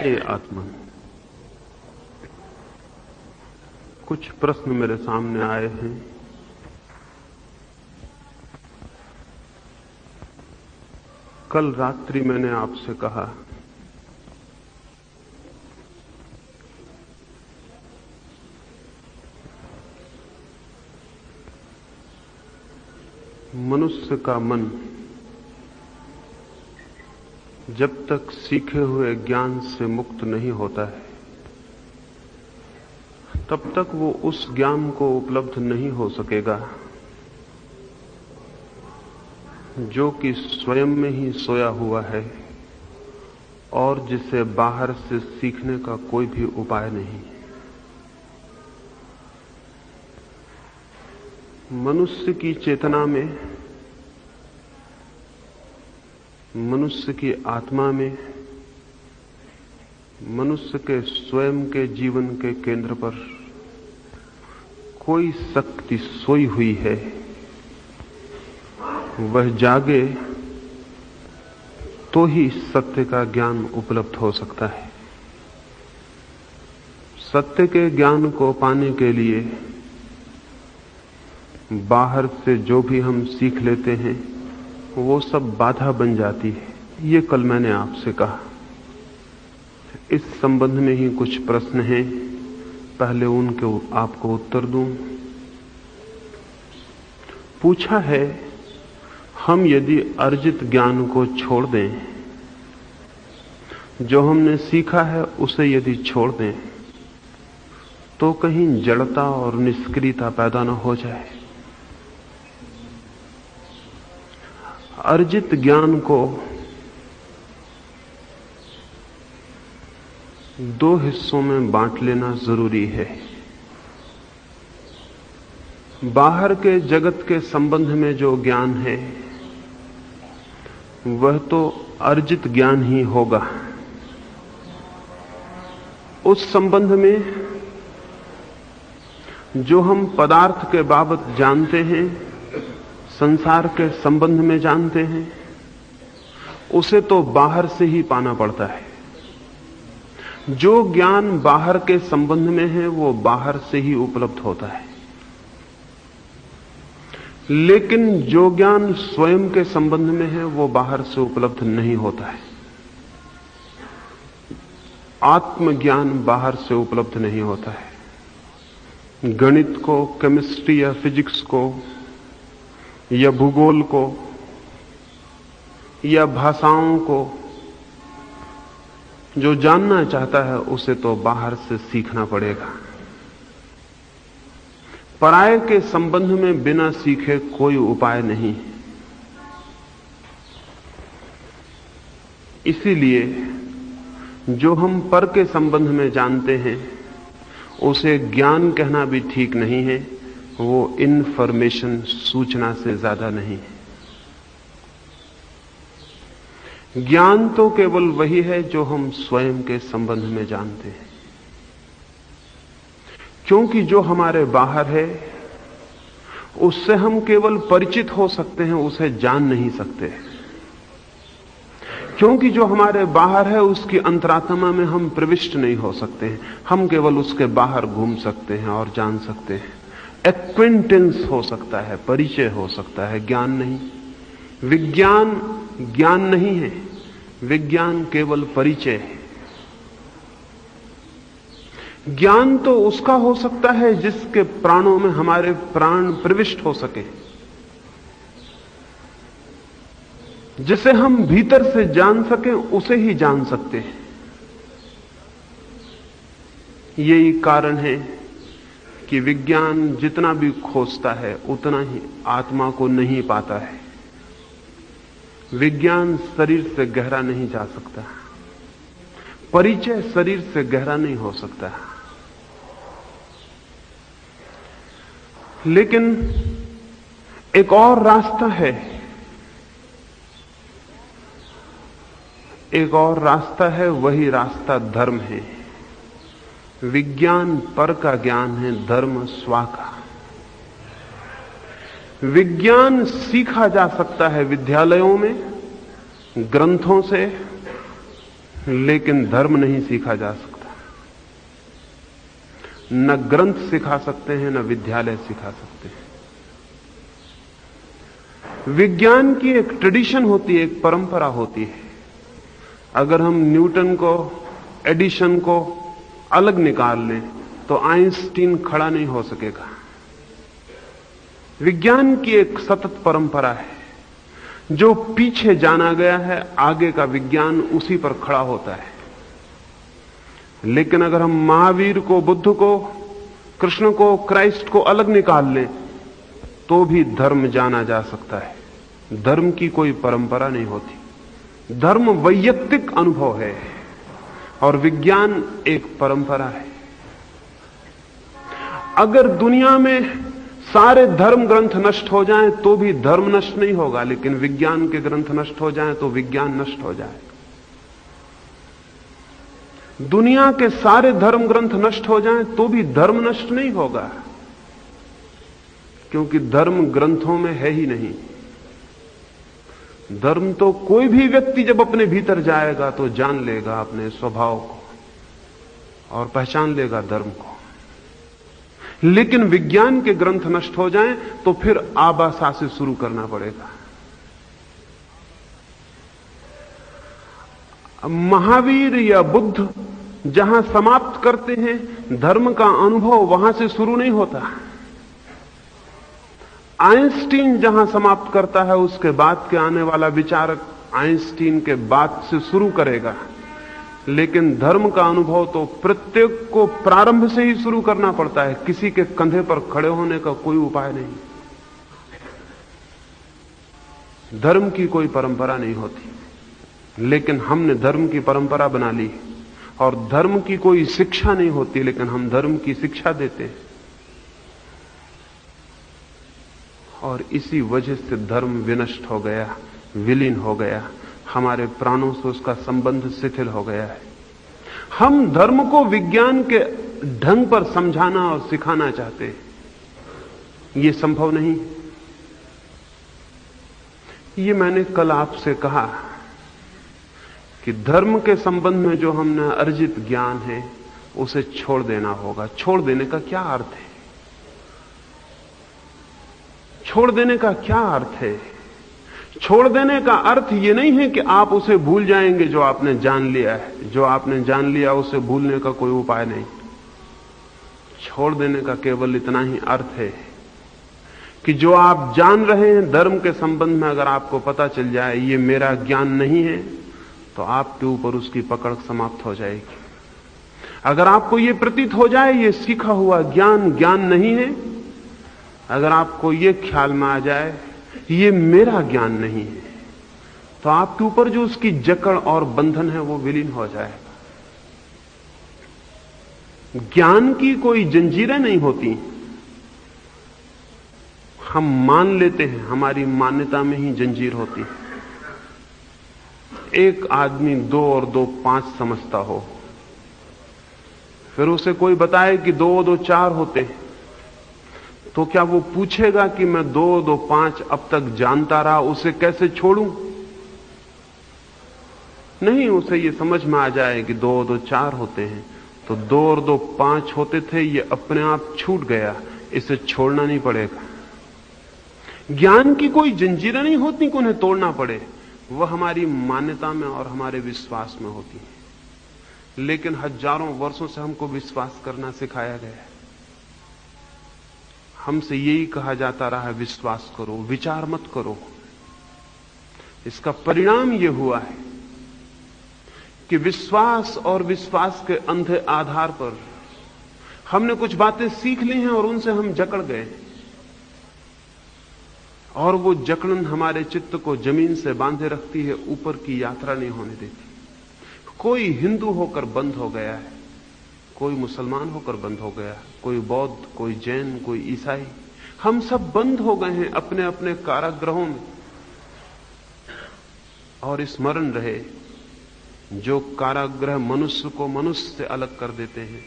हे आत्मा, कुछ प्रश्न मेरे सामने आए हैं। कल रात्रि मैंने आपसे कहा मनुष्य का मन जब तक सीखे हुए ज्ञान से मुक्त नहीं होता है तब तक वो उस ज्ञान को उपलब्ध नहीं हो सकेगा जो कि स्वयं में ही सोया हुआ है और जिसे बाहर से सीखने का कोई भी उपाय नहीं। मनुष्य की चेतना में, मनुष्य की आत्मा में, मनुष्य के स्वयं के जीवन के केंद्र पर कोई शक्ति सोई हुई है। वह जागे तो ही सत्य का ज्ञान उपलब्ध हो सकता है। सत्य के ज्ञान को पाने के लिए बाहर से जो भी हम सीख लेते हैं वो सब बाधा बन जाती है। ये कल मैंने आपसे कहा। इस संबंध में ही कुछ प्रश्न हैं, पहले उनके आपको उत्तर दूं। पूछा है, हम यदि अर्जित ज्ञान को छोड़ दें, जो हमने सीखा है उसे यदि छोड़ दें, तो कहीं जड़ता और निष्क्रियता पैदा न हो जाए। अर्जित ज्ञान को दो हिस्सों में बांट लेना जरूरी है। बाहर के जगत के संबंध में जो ज्ञान है वह तो अर्जित ज्ञान ही होगा। उस संबंध में जो हम पदार्थ के बाबत जानते हैं, संसार के संबंध में जानते हैं, उसे तो बाहर से ही पाना पड़ता है। जो ज्ञान बाहर के संबंध में है वो बाहर से ही उपलब्ध होता है, लेकिन जो ज्ञान स्वयं के संबंध में है वो बाहर से उपलब्ध नहीं होता है। आत्मज्ञान बाहर से उपलब्ध नहीं होता है। गणित को, केमिस्ट्री या फिजिक्स को या भूगोल को या भाषाओं को जो जानना चाहता है उसे तो बाहर से सीखना पड़ेगा। पराये के संबंध में बिना सीखे कोई उपाय नहीं। इसीलिए जो हम पर के संबंध में जानते हैं उसे ज्ञान कहना भी ठीक नहीं है। वो इन्फॉर्मेशन, सूचना से ज्यादा नहीं है। ज्ञान तो केवल वही है जो हम स्वयं के संबंध में जानते हैं, क्योंकि जो हमारे बाहर है उससे हम केवल परिचित हो सकते हैं, उसे जान नहीं सकते। क्योंकि जो हमारे बाहर है उसकी अंतरात्मा में हम प्रविष्ट नहीं हो सकते हैं। हम केवल उसके बाहर घूम सकते हैं और जान सकते हैं। एक्विंटेंस हो सकता है, परिचय हो सकता है, ज्ञान नहीं। विज्ञान ज्ञान नहीं है, विज्ञान केवल परिचय है। ज्ञान तो उसका हो सकता है जिसके प्राणों में हमारे प्राण प्रविष्ट हो सके, जिसे हम भीतर से जान सकें, उसे ही जान सकते हैं। यही कारण है कि विज्ञान जितना भी खोजता है उतना ही आत्मा को नहीं पाता है। विज्ञान शरीर से गहरा नहीं जा सकता, परिचय शरीर से गहरा नहीं हो सकता। लेकिन एक और रास्ता है, एक और रास्ता है, वही रास्ता धर्म है। विज्ञान पर का ज्ञान है, धर्म स्वा का। विज्ञान सीखा जा सकता है विद्यालयों में, ग्रंथों से, लेकिन धर्म नहीं सीखा जा सकता। न ग्रंथ सिखा सकते हैं, न विद्यालय सिखा सकते हैं। विज्ञान की एक ट्रेडिशन होती है, एक परंपरा होती है। अगर हम न्यूटन को, एडिशन को अलग निकाल लें तो आइंस्टीन खड़ा नहीं हो सकेगा। विज्ञान की एक सतत परंपरा है, जो पीछे जाना गया है, आगे का विज्ञान उसी पर खड़ा होता है। लेकिन अगर हम महावीर को, बुद्ध को, कृष्ण को, क्राइस्ट को अलग निकाल लें तो भी धर्म जाना जा सकता है। धर्म की कोई परंपरा नहीं होती। धर्म वैयक्तिक अनुभव है और विज्ञान एक परंपरा है। अगर दुनिया में सारे धर्म ग्रंथ नष्ट हो जाएं तो भी धर्म नष्ट नहीं होगा, लेकिन विज्ञान के ग्रंथ नष्ट हो जाएं तो विज्ञान नष्ट हो जाए। दुनिया के सारे धर्म ग्रंथ नष्ट हो जाएं तो भी धर्म नष्ट नहीं होगा, क्योंकि धर्म ग्रंथों में है ही नहीं। धर्म तो कोई भी व्यक्ति जब अपने भीतर जाएगा तो जान लेगा अपने स्वभाव को और पहचान लेगा धर्म को। लेकिन विज्ञान के ग्रंथ नष्ट हो जाएं तो फिर आबासा से शुरू करना पड़ेगा। महावीर या बुद्ध जहां समाप्त करते हैं, धर्म का अनुभव वहां से शुरू नहीं होता। आइंस्टीन जहां समाप्त करता है, उसके बाद के आने वाला विचारक आइंस्टीन के बाद से शुरू करेगा। लेकिन धर्म का अनुभव तो प्रत्येक को प्रारंभ से ही शुरू करना पड़ता है। किसी के कंधे पर खड़े होने का कोई उपाय नहीं। धर्म की कोई परंपरा नहीं होती, लेकिन हमने धर्म की परंपरा बना ली। और धर्म की कोई शिक्षा नहीं होती, लेकिन हम धर्म की शिक्षा देते हैं। और इसी वजह से धर्म विनष्ट हो गया, विलीन हो गया, हमारे प्राणों से उसका संबंध शिथिल हो गया है। हम धर्म को विज्ञान के ढंग पर समझाना और सिखाना चाहते हैं, यह संभव नहीं। ये मैंने कल आपसे कहा कि धर्म के संबंध में जो हमने अर्जित ज्ञान है उसे छोड़ देना होगा। छोड़ देने का क्या अर्थ है? छोड़ देने का क्या अर्थ है? छोड़ देने का अर्थ यह नहीं है कि आप उसे भूल जाएंगे जो आपने जान लिया है। जो आपने जान लिया उसे भूलने का कोई उपाय नहीं। छोड़ देने का केवल इतना ही अर्थ है कि जो आप जान रहे हैं धर्म के संबंध में, अगर आपको पता चल जाए ये मेरा ज्ञान नहीं है, तो आपके ऊपर उसकी पकड़ समाप्त हो जाएगी। अगर आपको यह प्रतीत हो जाए ये सीखा हुआ ज्ञान ज्ञान नहीं है, अगर आपको यह ख्याल में आ जाए ये मेरा ज्ञान नहीं है, तो आपके ऊपर जो उसकी जकड़ और बंधन है वो विलीन हो जाएगा। ज्ञान की कोई जंजीरें नहीं होती। हम मान लेते हैं, हमारी मान्यता में ही जंजीर होती है। एक आदमी 2 और 2 5 समझता हो, फिर उसे कोई बताए कि 2 और 2 4 होते हैं, तो क्या वो पूछेगा कि मैं 2 और 2 5 अब तक जानता रहा, उसे कैसे छोड़ूं? नहीं, उसे ये समझ में आ जाए कि 2 और 2 4 होते हैं, तो 2 और 2 5 होते थे, ये अपने आप छूट गया, इसे छोड़ना नहीं पड़ेगा। ज्ञान की कोई जंजीरें नहीं होती कि उन्हें तोड़ना पड़े, वह हमारी मान्यता में और हमारे विश्वास में होती है। लेकिन हजारों वर्षों से हमको विश्वास करना सिखाया गया है। हमसे यही कहा जाता रहा है, विश्वास करो, विचार मत करो। इसका परिणाम यह हुआ है कि विश्वास और विश्वास के अंधे आधार पर हमने कुछ बातें सीख ली हैं और उनसे हम जकड़ गए, और वो जकड़न हमारे चित्त को जमीन से बांधे रखती है, ऊपर की यात्रा नहीं होने देती। कोई हिंदू होकर बंद हो गया है, कोई मुसलमान होकर बंद हो गया, कोई बौद्ध, कोई जैन, कोई ईसाई, हम सब बंद हो गए हैं अपने अपने कारागृहों में। और स्मरण रहे, जो कारागृह मनुष्य को मनुष्य से अलग कर देते हैं,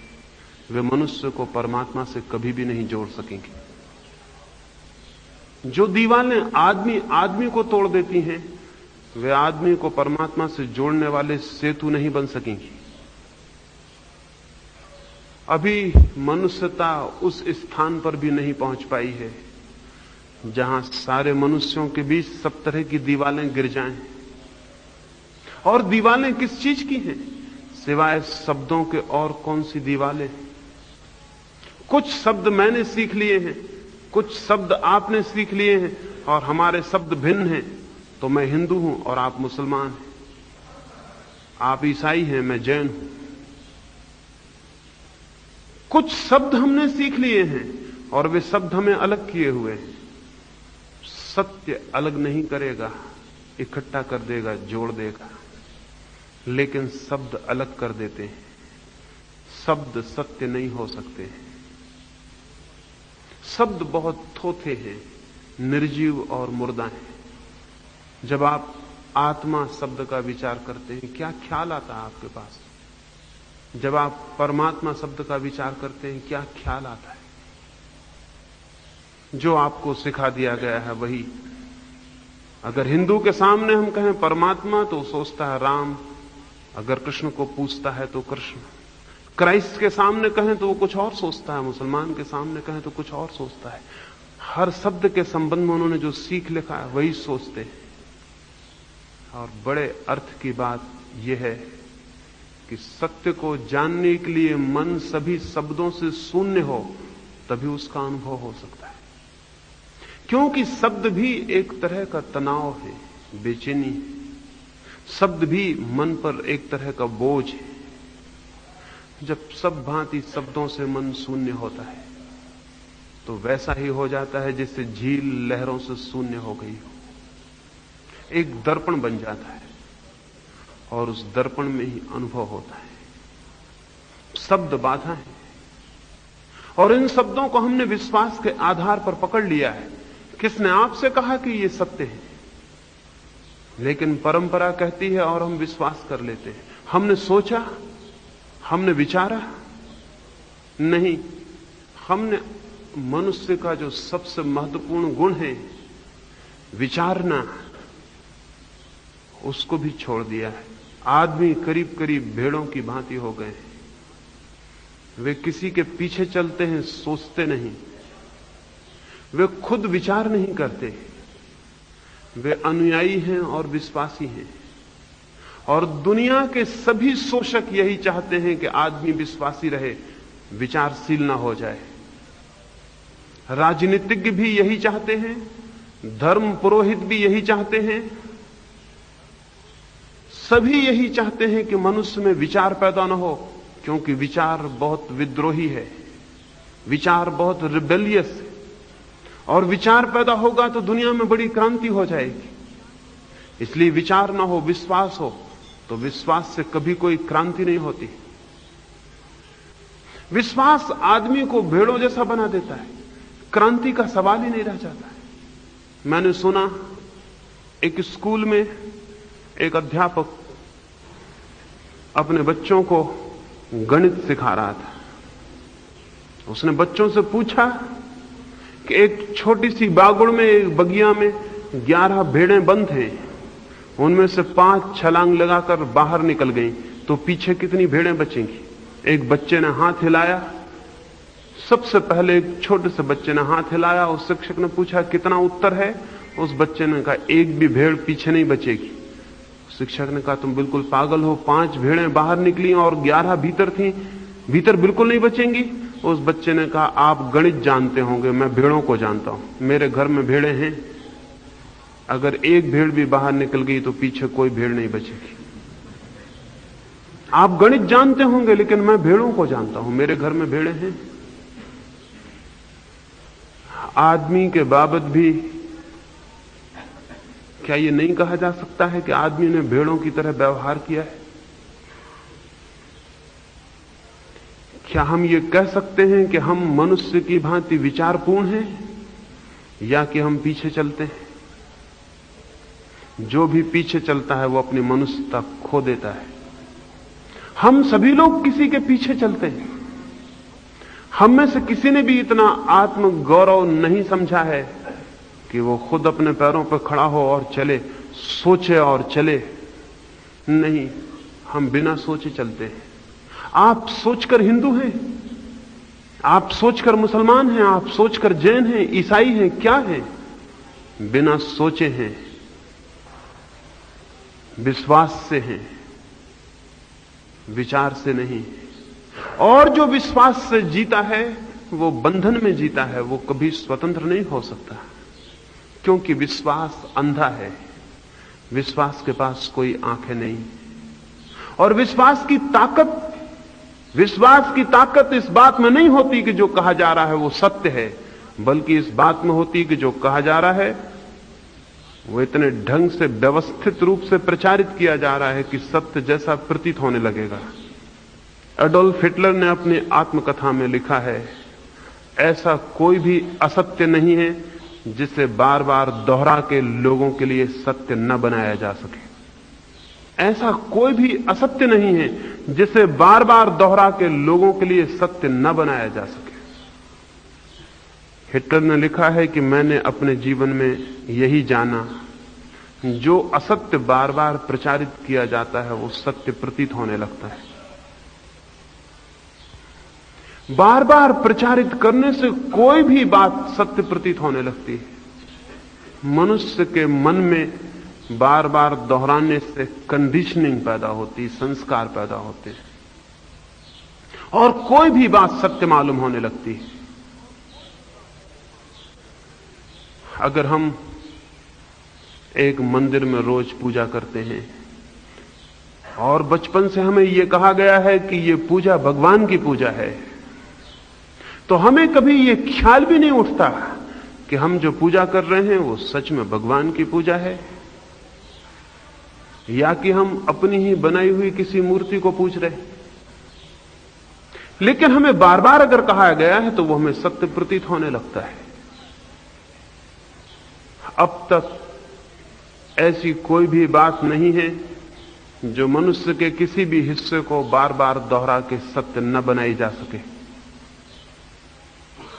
वे मनुष्य को परमात्मा से कभी भी नहीं जोड़ सकेंगे। जो दीवारें आदमी आदमी को तोड़ देती हैं, वे आदमी को परमात्मा से जोड़ने वाले सेतु नहीं बन सकेंगी। अभी मनुष्यता उस स्थान पर भी नहीं पहुंच पाई है जहां सारे मनुष्यों के बीच सब तरह की दीवारें गिर जाएं। और दीवारें किस चीज की हैं सिवाय शब्दों के? और कौन सी दीवारें? कुछ शब्द मैंने सीख लिए हैं, कुछ शब्द आपने सीख लिए हैं, और हमारे शब्द भिन्न हैं। तो मैं हिंदू हूं और आप मुसलमान हैं, आप ईसाई हैं, मैं जैन हूं। कुछ शब्द हमने सीख लिए हैं और वे शब्द हमें अलग किए हुए हैं। सत्य अलग नहीं करेगा, इकट्ठा कर देगा, जोड़ देगा, लेकिन शब्द अलग कर देते हैं। शब्द सत्य नहीं हो सकते। शब्द बहुत थोथे हैं, निर्जीव और मुर्दा हैं। जब आप आत्मा शब्द का विचार करते हैं, क्या ख्याल आता है आपके पास? जब आप परमात्मा शब्द का विचार करते हैं, क्या ख्याल आता है? जो आपको सिखा दिया गया है वही। अगर हिंदू के सामने हम कहें परमात्मा तो सोचता है राम, अगर कृष्ण को पूछता है तो कृष्ण। क्राइस्ट के सामने कहें तो वो कुछ और सोचता है, मुसलमान के सामने कहें तो कुछ और सोचता है। हर शब्द के संबंध में उन्होंने जो सीख लिखा है वही सोचते हैं। और बड़े अर्थ की बात यह है कि सत्य को जानने के लिए मन सभी शब्दों से शून्य हो, तभी उसका अनुभव हो सकता है। क्योंकि शब्द भी एक तरह का तनाव है, बेचैनी है। शब्द भी मन पर एक तरह का बोझ है। जब सब भांति शब्दों से मन शून्य होता है तो वैसा ही हो जाता है जैसे झील लहरों से शून्य हो गई हो। एक दर्पण बन जाता है और उस दर्पण में ही अनुभव होता है। शब्द बाधा है और इन शब्दों को हमने विश्वास के आधार पर पकड़ लिया है। किसने आपसे कहा कि ये सत्य है? लेकिन परंपरा कहती है और हम विश्वास कर लेते हैं। हमने सोचा, हमने विचारा नहीं। हमने मनुष्य का जो सबसे महत्वपूर्ण गुण है, विचारना, उसको भी छोड़ दिया है। आदमी करीब करीब भेड़ों की भांति हो गए हैं। वे किसी के पीछे चलते हैं, सोचते नहीं। वे खुद विचार नहीं करते। वे अनुयायी हैं और विश्वासी हैं। और दुनिया के सभी शोषक यही चाहते हैं कि आदमी विश्वासी रहे, विचारशील ना हो जाए। राजनीतिज्ञ भी यही चाहते हैं, धर्म पुरोहित भी यही चाहते हैं। सभी यही चाहते हैं कि मनुष्य में विचार पैदा न हो, क्योंकि विचार बहुत विद्रोही है, विचार बहुत रिबेलियस है। और विचार पैदा होगा तो दुनिया में बड़ी क्रांति हो जाएगी। इसलिए विचार ना हो, विश्वास हो, तो विश्वास से कभी कोई क्रांति नहीं होती। विश्वास आदमी को भेड़ों जैसा बना देता है, क्रांति का सवाल ही नहीं रह जाता है। मैंने सुना एक स्कूल में एक अध्यापक अपने बच्चों को गणित सिखा रहा था। उसने बच्चों से पूछा कि एक छोटी सी बागुड़ में, एक बगिया में 11 भेड़ें बंद हैं, उनमें से 5 छलांग लगाकर बाहर निकल गई, तो पीछे कितनी भेड़ें बचेंगी? एक बच्चे ने हाथ हिलाया। सबसे पहले एक छोटे से बच्चे ने हाथ हिलाया। उस शिक्षक ने पूछा कितना उत्तर है? उस बच्चे ने कहा एक भी भेड़ पीछे नहीं बचेगी। शिक्षक ने कहा तुम बिल्कुल पागल हो, 5 भेड़ें बाहर निकली और 11 भीतर थी, भीतर बिल्कुल नहीं बचेंगी। उस बच्चे ने कहा आप गणित जानते होंगे, मैं भेड़ों को जानता हूं। मेरे घर में भेड़ें हैं, अगर एक भेड़ भी बाहर निकल गई तो पीछे कोई भेड़ नहीं बचेगी। आप गणित जानते होंगे, लेकिन मैं भेड़ों को जानता हूं, मेरे घर में भेड़ें हैं। आदमी के बाबत भी क्या ये नहीं कहा जा सकता है कि आदमी ने भेड़ों की तरह व्यवहार किया है? क्या हम ये कह सकते हैं कि हम मनुष्य की भांति विचारपूर्ण हैं, या कि हम पीछे चलते हैं? जो भी पीछे चलता है वो अपनी मनुष्यता खो देता है। हम सभी लोग किसी के पीछे चलते हैं। हम में से किसी ने भी इतना आत्म गौरव नहीं समझा है कि वो खुद अपने पैरों पर खड़ा हो और चले। सोचे और चले। नहीं, हम बिना सोचे चलते हैं। आप सोचकर हिंदू हैं, आप सोचकर मुसलमान हैं, आप सोचकर जैन हैं, ईसाई हैं, क्या हैं? बिना सोचे हैं, विश्वास से हैं, विचार से नहीं। और जो विश्वास से जीता है वो बंधन में जीता है, वो कभी स्वतंत्र नहीं हो सकता, क्योंकि विश्वास अंधा है। विश्वास के पास कोई आंखें नहीं। और विश्वास की ताकत इस बात में नहीं होती कि जो कहा जा रहा है वो सत्य है, बल्कि इस बात में होती कि जो कहा जा रहा है वो इतने ढंग से व्यवस्थित रूप से प्रचारित किया जा रहा है कि सत्य जैसा प्रतीत होने लगेगा। एडोल्फ हिटलर ने अपनी आत्मकथा में लिखा है, ऐसा कोई भी असत्य नहीं है जिसे बार बार दोहरा के लोगों के लिए सत्य न बनाया जा सके। ऐसा कोई भी असत्य नहीं है जिसे बार बार दोहरा के लोगों के लिए सत्य न बनाया जा सके। हिटलर ने लिखा है कि मैंने अपने जीवन में यही जाना, जो असत्य बार बार प्रचारित किया जाता है वो सत्य प्रतीत होने लगता है। बार बार प्रचारित करने से कोई भी बात सत्य प्रतीत होने लगती है। मनुष्य के मन में बार बार दोहराने से कंडीशनिंग पैदा होती, संस्कार पैदा होते हैं, और कोई भी बात सत्य मालूम होने लगती है। अगर हम एक मंदिर में रोज पूजा करते हैं और बचपन से हमें यह कहा गया है कि यह पूजा भगवान की पूजा है, तो हमें कभी यह ख्याल भी नहीं उठता कि हम जो पूजा कर रहे हैं वो सच में भगवान की पूजा है या कि हम अपनी ही बनाई हुई किसी मूर्ति को पूज रहे हैं। लेकिन हमें बार बार अगर कहा गया है तो वो हमें सत्य प्रतीत होने लगता है। अब तक ऐसी कोई भी बात नहीं है जो मनुष्य के किसी भी हिस्से को बार बार दोहरा के सत्य न बनाई जा सके।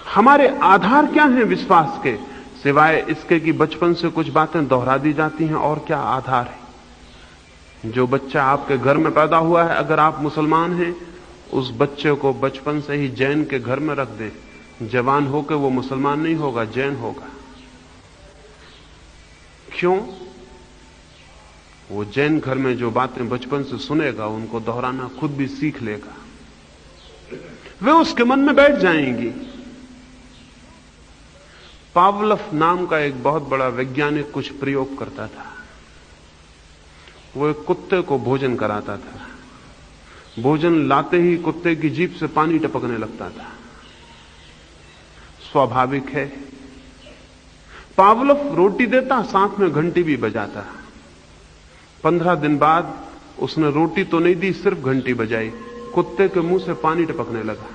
हमारे आधार क्या हैं विश्वास के, सिवाय इसके कि बचपन से कुछ बातें दोहरा दी जाती हैं? और क्या आधार है? जो बच्चा आपके घर में पैदा हुआ है, अगर आप मुसलमान हैं, उस बच्चे को बचपन से ही जैन के घर में रख दें, जवान होकर वो मुसलमान नहीं होगा, जैन होगा। क्यों? वो जैन घर में जो बातें बचपन से सुनेगा उनको दोहराना खुद भी सीख लेगा, वे उसके मन में बैठ जाएंगी। पावलव नाम का एक बहुत बड़ा वैज्ञानिक कुछ प्रयोग करता था। वो एक कुत्ते को भोजन कराता था। भोजन लाते ही कुत्ते की जीभ से पानी टपकने लगता था। स्वाभाविक है। पावलव रोटी देता, साथ में घंटी भी बजाता। 15 दिन बाद उसने रोटी तो नहीं दी, सिर्फ घंटी बजाई, कुत्ते के मुंह से पानी टपकने लगा।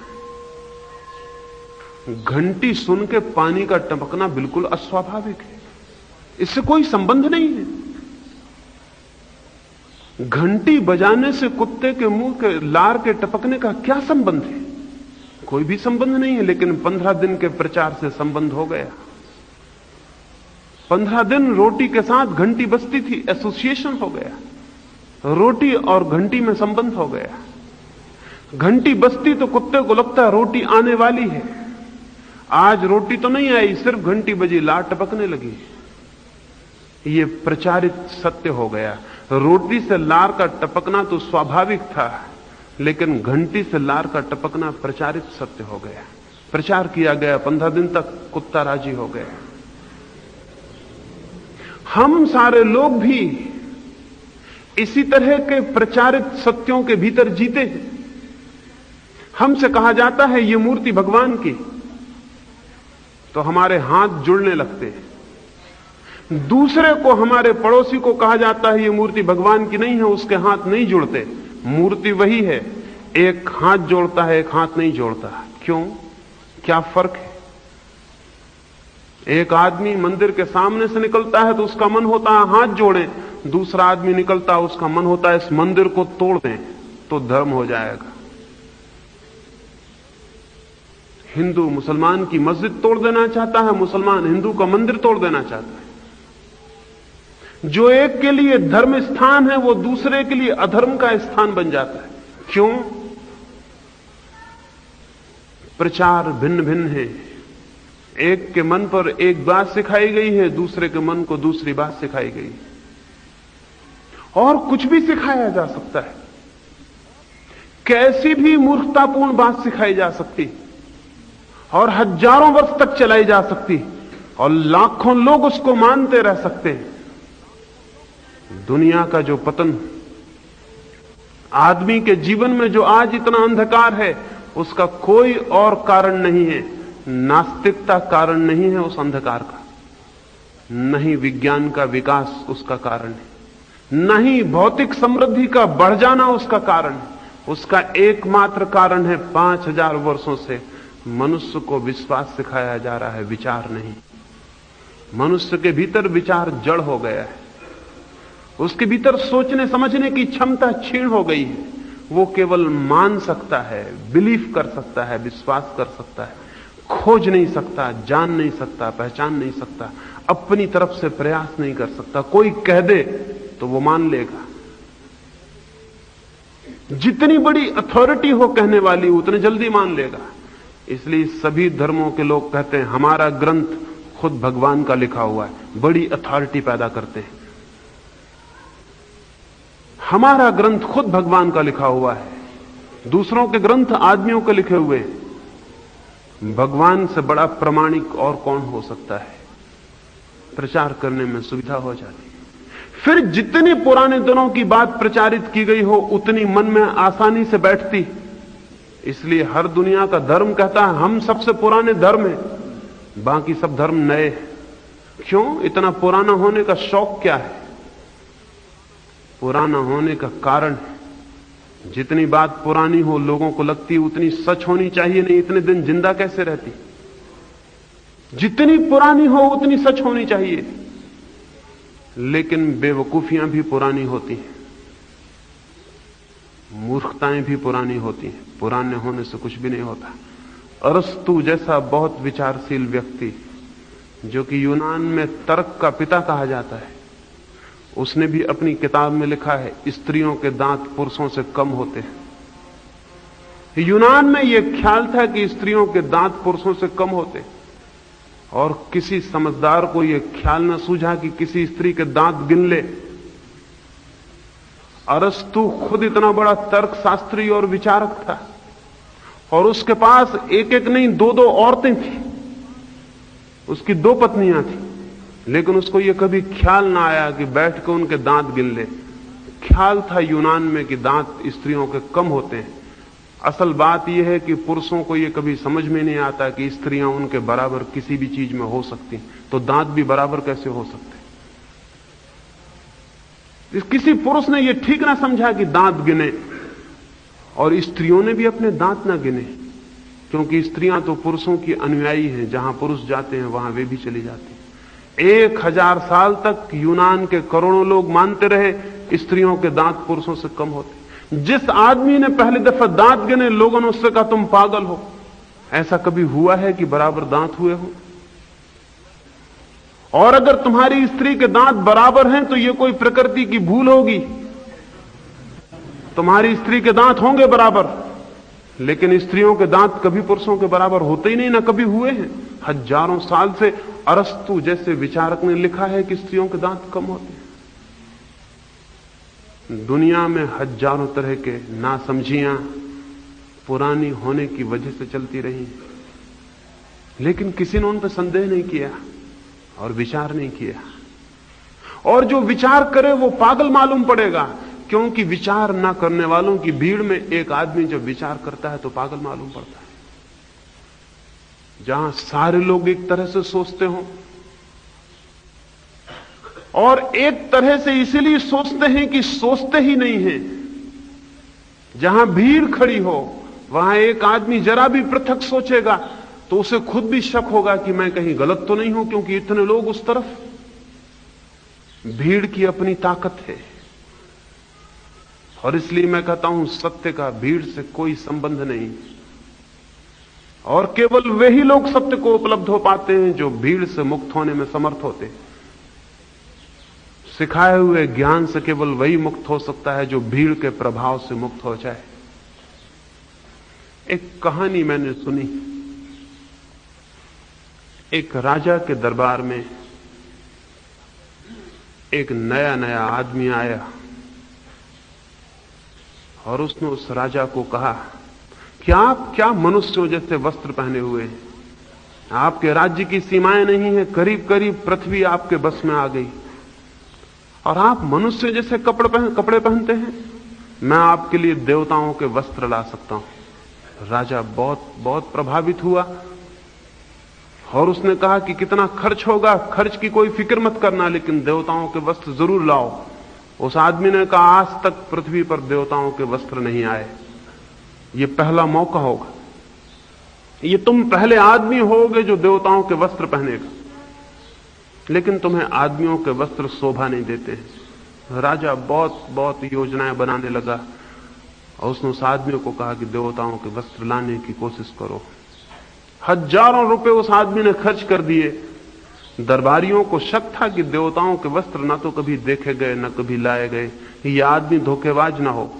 घंटी सुन के पानी का टपकना बिल्कुल अस्वाभाविक है, इससे कोई संबंध नहीं है। घंटी बजाने से कुत्ते के मुंह के लार के टपकने का क्या संबंध है? कोई भी संबंध नहीं है। लेकिन 15 दिन के प्रचार से संबंध हो गया। 15 दिन रोटी के साथ घंटी बजती थी, एसोसिएशन हो गया। रोटी और घंटी में संबंध हो गया। घंटी बजती तो कुत्ते को लगता है रोटी आने वाली है। आज रोटी तो नहीं आई, सिर्फ घंटी बजी, लार टपकने लगी। ये प्रचारित सत्य हो गया। रोटी से लार का टपकना तो स्वाभाविक था, लेकिन घंटी से लार का टपकना प्रचारित सत्य हो गया। प्रचार किया गया, 15 दिन तक कुत्ता राजी हो गया। हम सारे लोग भी इसी तरह के प्रचारित सत्यों के भीतर जीते हैं। हमसे कहा जाता है ये मूर्ति भगवान की, तो हमारे हाथ जुड़ने लगते हैं। दूसरे को, हमारे पड़ोसी को कहा जाता है ये मूर्ति भगवान की नहीं है, उसके हाथ नहीं जुड़ते। मूर्ति वही है, एक हाथ जोड़ता है, एक हाथ नहीं जोड़ता। क्यों? क्या फर्क है? एक आदमी मंदिर के सामने से निकलता है तो उसका मन होता है हाथ जोड़ें, दूसरा आदमी निकलता है उसका मन होता है इस मंदिर को तोड़ दें तो धर्म हो जाएगा। हिंदू मुसलमान की मस्जिद तोड़ देना चाहता है, मुसलमान हिंदू का मंदिर तोड़ देना चाहता है। जो एक के लिए धर्म स्थान है वो दूसरे के लिए अधर्म का स्थान बन जाता है। क्यों? प्रचार भिन्न भिन्न है। एक के मन पर एक बात सिखाई गई है, दूसरे के मन को दूसरी बात सिखाई गई। और कुछ भी सिखाया जा सकता है, कैसी भी मूर्खतापूर्ण बात सिखाई जा सकती और हजारों वर्ष तक चलाई जा सकती और लाखों लोग उसको मानते रह सकते हैं। दुनिया का जो पतन, आदमी के जीवन में जो आज इतना अंधकार है, उसका कोई और कारण नहीं है, नास्तिकता कारण नहीं है उस अंधकार का, नहीं विज्ञान का विकास उसका कारण है, नहीं भौतिक समृद्धि का बढ़ जाना उसका कारण है। उसका एकमात्र कारण है 5000 वर्षों से मनुष्य को विश्वास सिखाया जा रहा है, विचार नहीं। मनुष्य के भीतर विचार जड़ हो गया है, उसके भीतर सोचने समझने की क्षमता क्षीण हो गई है। वो केवल मान सकता है, बिलीव कर सकता है, विश्वास कर सकता है, खोज नहीं सकता, जान नहीं सकता, पहचान नहीं सकता, अपनी तरफ से प्रयास नहीं कर सकता। कोई कह दे तो वो मान लेगा। जितनी बड़ी अथॉरिटी हो कहने वाली उतने जल्दी मान लेगा। इसलिए सभी धर्मों के लोग कहते हैं हमारा ग्रंथ खुद भगवान का लिखा हुआ है, बड़ी अथॉरिटी पैदा करते हैं। हमारा ग्रंथ खुद भगवान का लिखा हुआ है, दूसरों के ग्रंथ आदमियों के लिखे हुए हैं। भगवान से बड़ा प्रमाणिक और कौन हो सकता है? प्रचार करने में सुविधा हो जाती है। फिर जितनी पुराने दिनों की बात प्रचारित की गई हो उतनी मन में आसानी से बैठती। इसलिए हर दुनिया का धर्म कहता है हम सबसे पुराने धर्म हैं, बाकी सब धर्म नए हैं। क्यों? इतना पुराना होने का शौक क्या है? पुराना होने का कारण है, जितनी बात पुरानी हो लोगों को लगती उतनी सच होनी चाहिए, नहीं इतने दिन जिंदा कैसे रहती। जितनी पुरानी हो उतनी सच होनी चाहिए। लेकिन बेवकूफियां भी पुरानी होती हैं, मूर्खताएं भी पुरानी होती हैं। पुराने होने से कुछ भी नहीं होता। अरस्तु जैसा बहुत विचारशील व्यक्ति, जो कि यूनान में तर्क का पिता कहा जाता है, उसने भी अपनी किताब में लिखा है स्त्रियों के दांत पुरुषों से कम होते हैं। यूनान में यह ख्याल था कि स्त्रियों के दांत पुरुषों से कम होते, और किसी समझदार को यह ख्याल न सूझा कि किसी स्त्री के दांत गिन ले। अरस्तु खुद इतना बड़ा तर्कशास्त्री और विचारक था, और उसके पास एक एक नहीं 2-2 औरतें थी, उसकी 2 पत्नियां थी। लेकिन उसको यह कभी ख्याल ना आया कि बैठ के उनके दांत गिन ले। ख्याल था यूनान में कि दांत स्त्रियों के कम होते हैं। असल बात यह है कि पुरुषों को यह कभी समझ में नहीं आता कि स्त्रियां उनके बराबर किसी भी चीज में हो सकती, तो दांत भी बराबर कैसे हो सकते। किसी पुरुष ने यह ठीक ना समझा कि दांत गिने, और स्त्रियों ने भी अपने दांत ना गिने, क्योंकि स्त्रियां तो पुरुषों की अनुयायी हैं, जहां पुरुष जाते हैं वहां वे भी चली जाती हैं। 1000 साल तक यूनान के करोड़ों लोग मानते रहे स्त्रियों के दांत पुरुषों से कम होते। जिस आदमी ने पहली दफा दांत गिने, लोगों ने उससे कहा तुम पागल हो, ऐसा कभी हुआ है कि बराबर दांत हुए हो? और अगर तुम्हारी स्त्री के दांत बराबर हैं तो यह कोई प्रकृति की भूल होगी, तुम्हारी स्त्री के दांत होंगे बराबर, लेकिन स्त्रियों के दांत कभी पुरुषों के बराबर होते ही नहीं, ना कभी हुए हैं। हजारों साल से अरस्तु जैसे विचारक ने लिखा है कि स्त्रियों के दांत कम होते हैं। दुनिया में हजारों तरह के नासमझियां पुरानी होने की वजह से चलती रही, लेकिन किसी ने उन पर संदेह नहीं किया और विचार नहीं किया। और जो विचार करे वो पागल मालूम पड़ेगा, क्योंकि विचार ना करने वालों की भीड़ में एक आदमी जब विचार करता है तो पागल मालूम पड़ता है। जहां सारे लोग एक तरह से सोचते हो, और एक तरह से इसीलिए सोचते हैं कि सोचते ही नहीं हैं। जहां भीड़ खड़ी हो वहां एक आदमी जरा भी पृथक सोचेगा तो उसे खुद भी शक होगा कि मैं कहीं गलत तो नहीं हूं, क्योंकि इतने लोग उस तरफ। भीड़ की अपनी ताकत है, और इसलिए मैं कहता हूं सत्य का भीड़ से कोई संबंध नहीं, और केवल वही लोग सत्य को उपलब्ध हो पाते हैं जो भीड़ से मुक्त होने में समर्थ होते हैं। सिखाए हुए ज्ञान से केवल वही मुक्त हो सकता है जो भीड़ के प्रभाव से मुक्त हो जाए। एक कहानी मैंने सुनी। एक राजा के दरबार में एक नया नया आदमी आया और उसने उस राजा को कहा कि आप क्या मनुष्यों जैसे वस्त्र पहने हुए हैं, आपके राज्य की सीमाएं नहीं है, करीब करीब पृथ्वी आपके बस में आ गई और आप मनुष्य जैसे कपड़े पहनते हैं। मैं आपके लिए देवताओं के वस्त्र ला सकता हूं। राजा बहुत बहुत प्रभावित हुआ और उसने कहा कि कितना खर्च होगा। खर्च की कोई फिक्र मत करना, लेकिन देवताओं के वस्त्र जरूर लाओ। उस आदमी ने कहा आज तक पृथ्वी पर देवताओं के वस्त्र नहीं आए, ये पहला मौका होगा, ये तुम पहले आदमी होगे जो देवताओं के वस्त्र पहनेगा। लेकिन तुम्हें आदमियों के वस्त्र शोभा नहीं देते हैं। राजा बहुत बहुत योजनाएं बनाने लगा और उसने उस आदमी को कहा कि देवताओं के वस्त्र लाने की कोशिश करो। हजारों रुपए उस आदमी ने खर्च कर दिए। दरबारियों को शक था कि देवताओं के वस्त्र ना तो कभी देखे गए ना कभी लाए गए, ये आदमी धोखेबाज ना हो।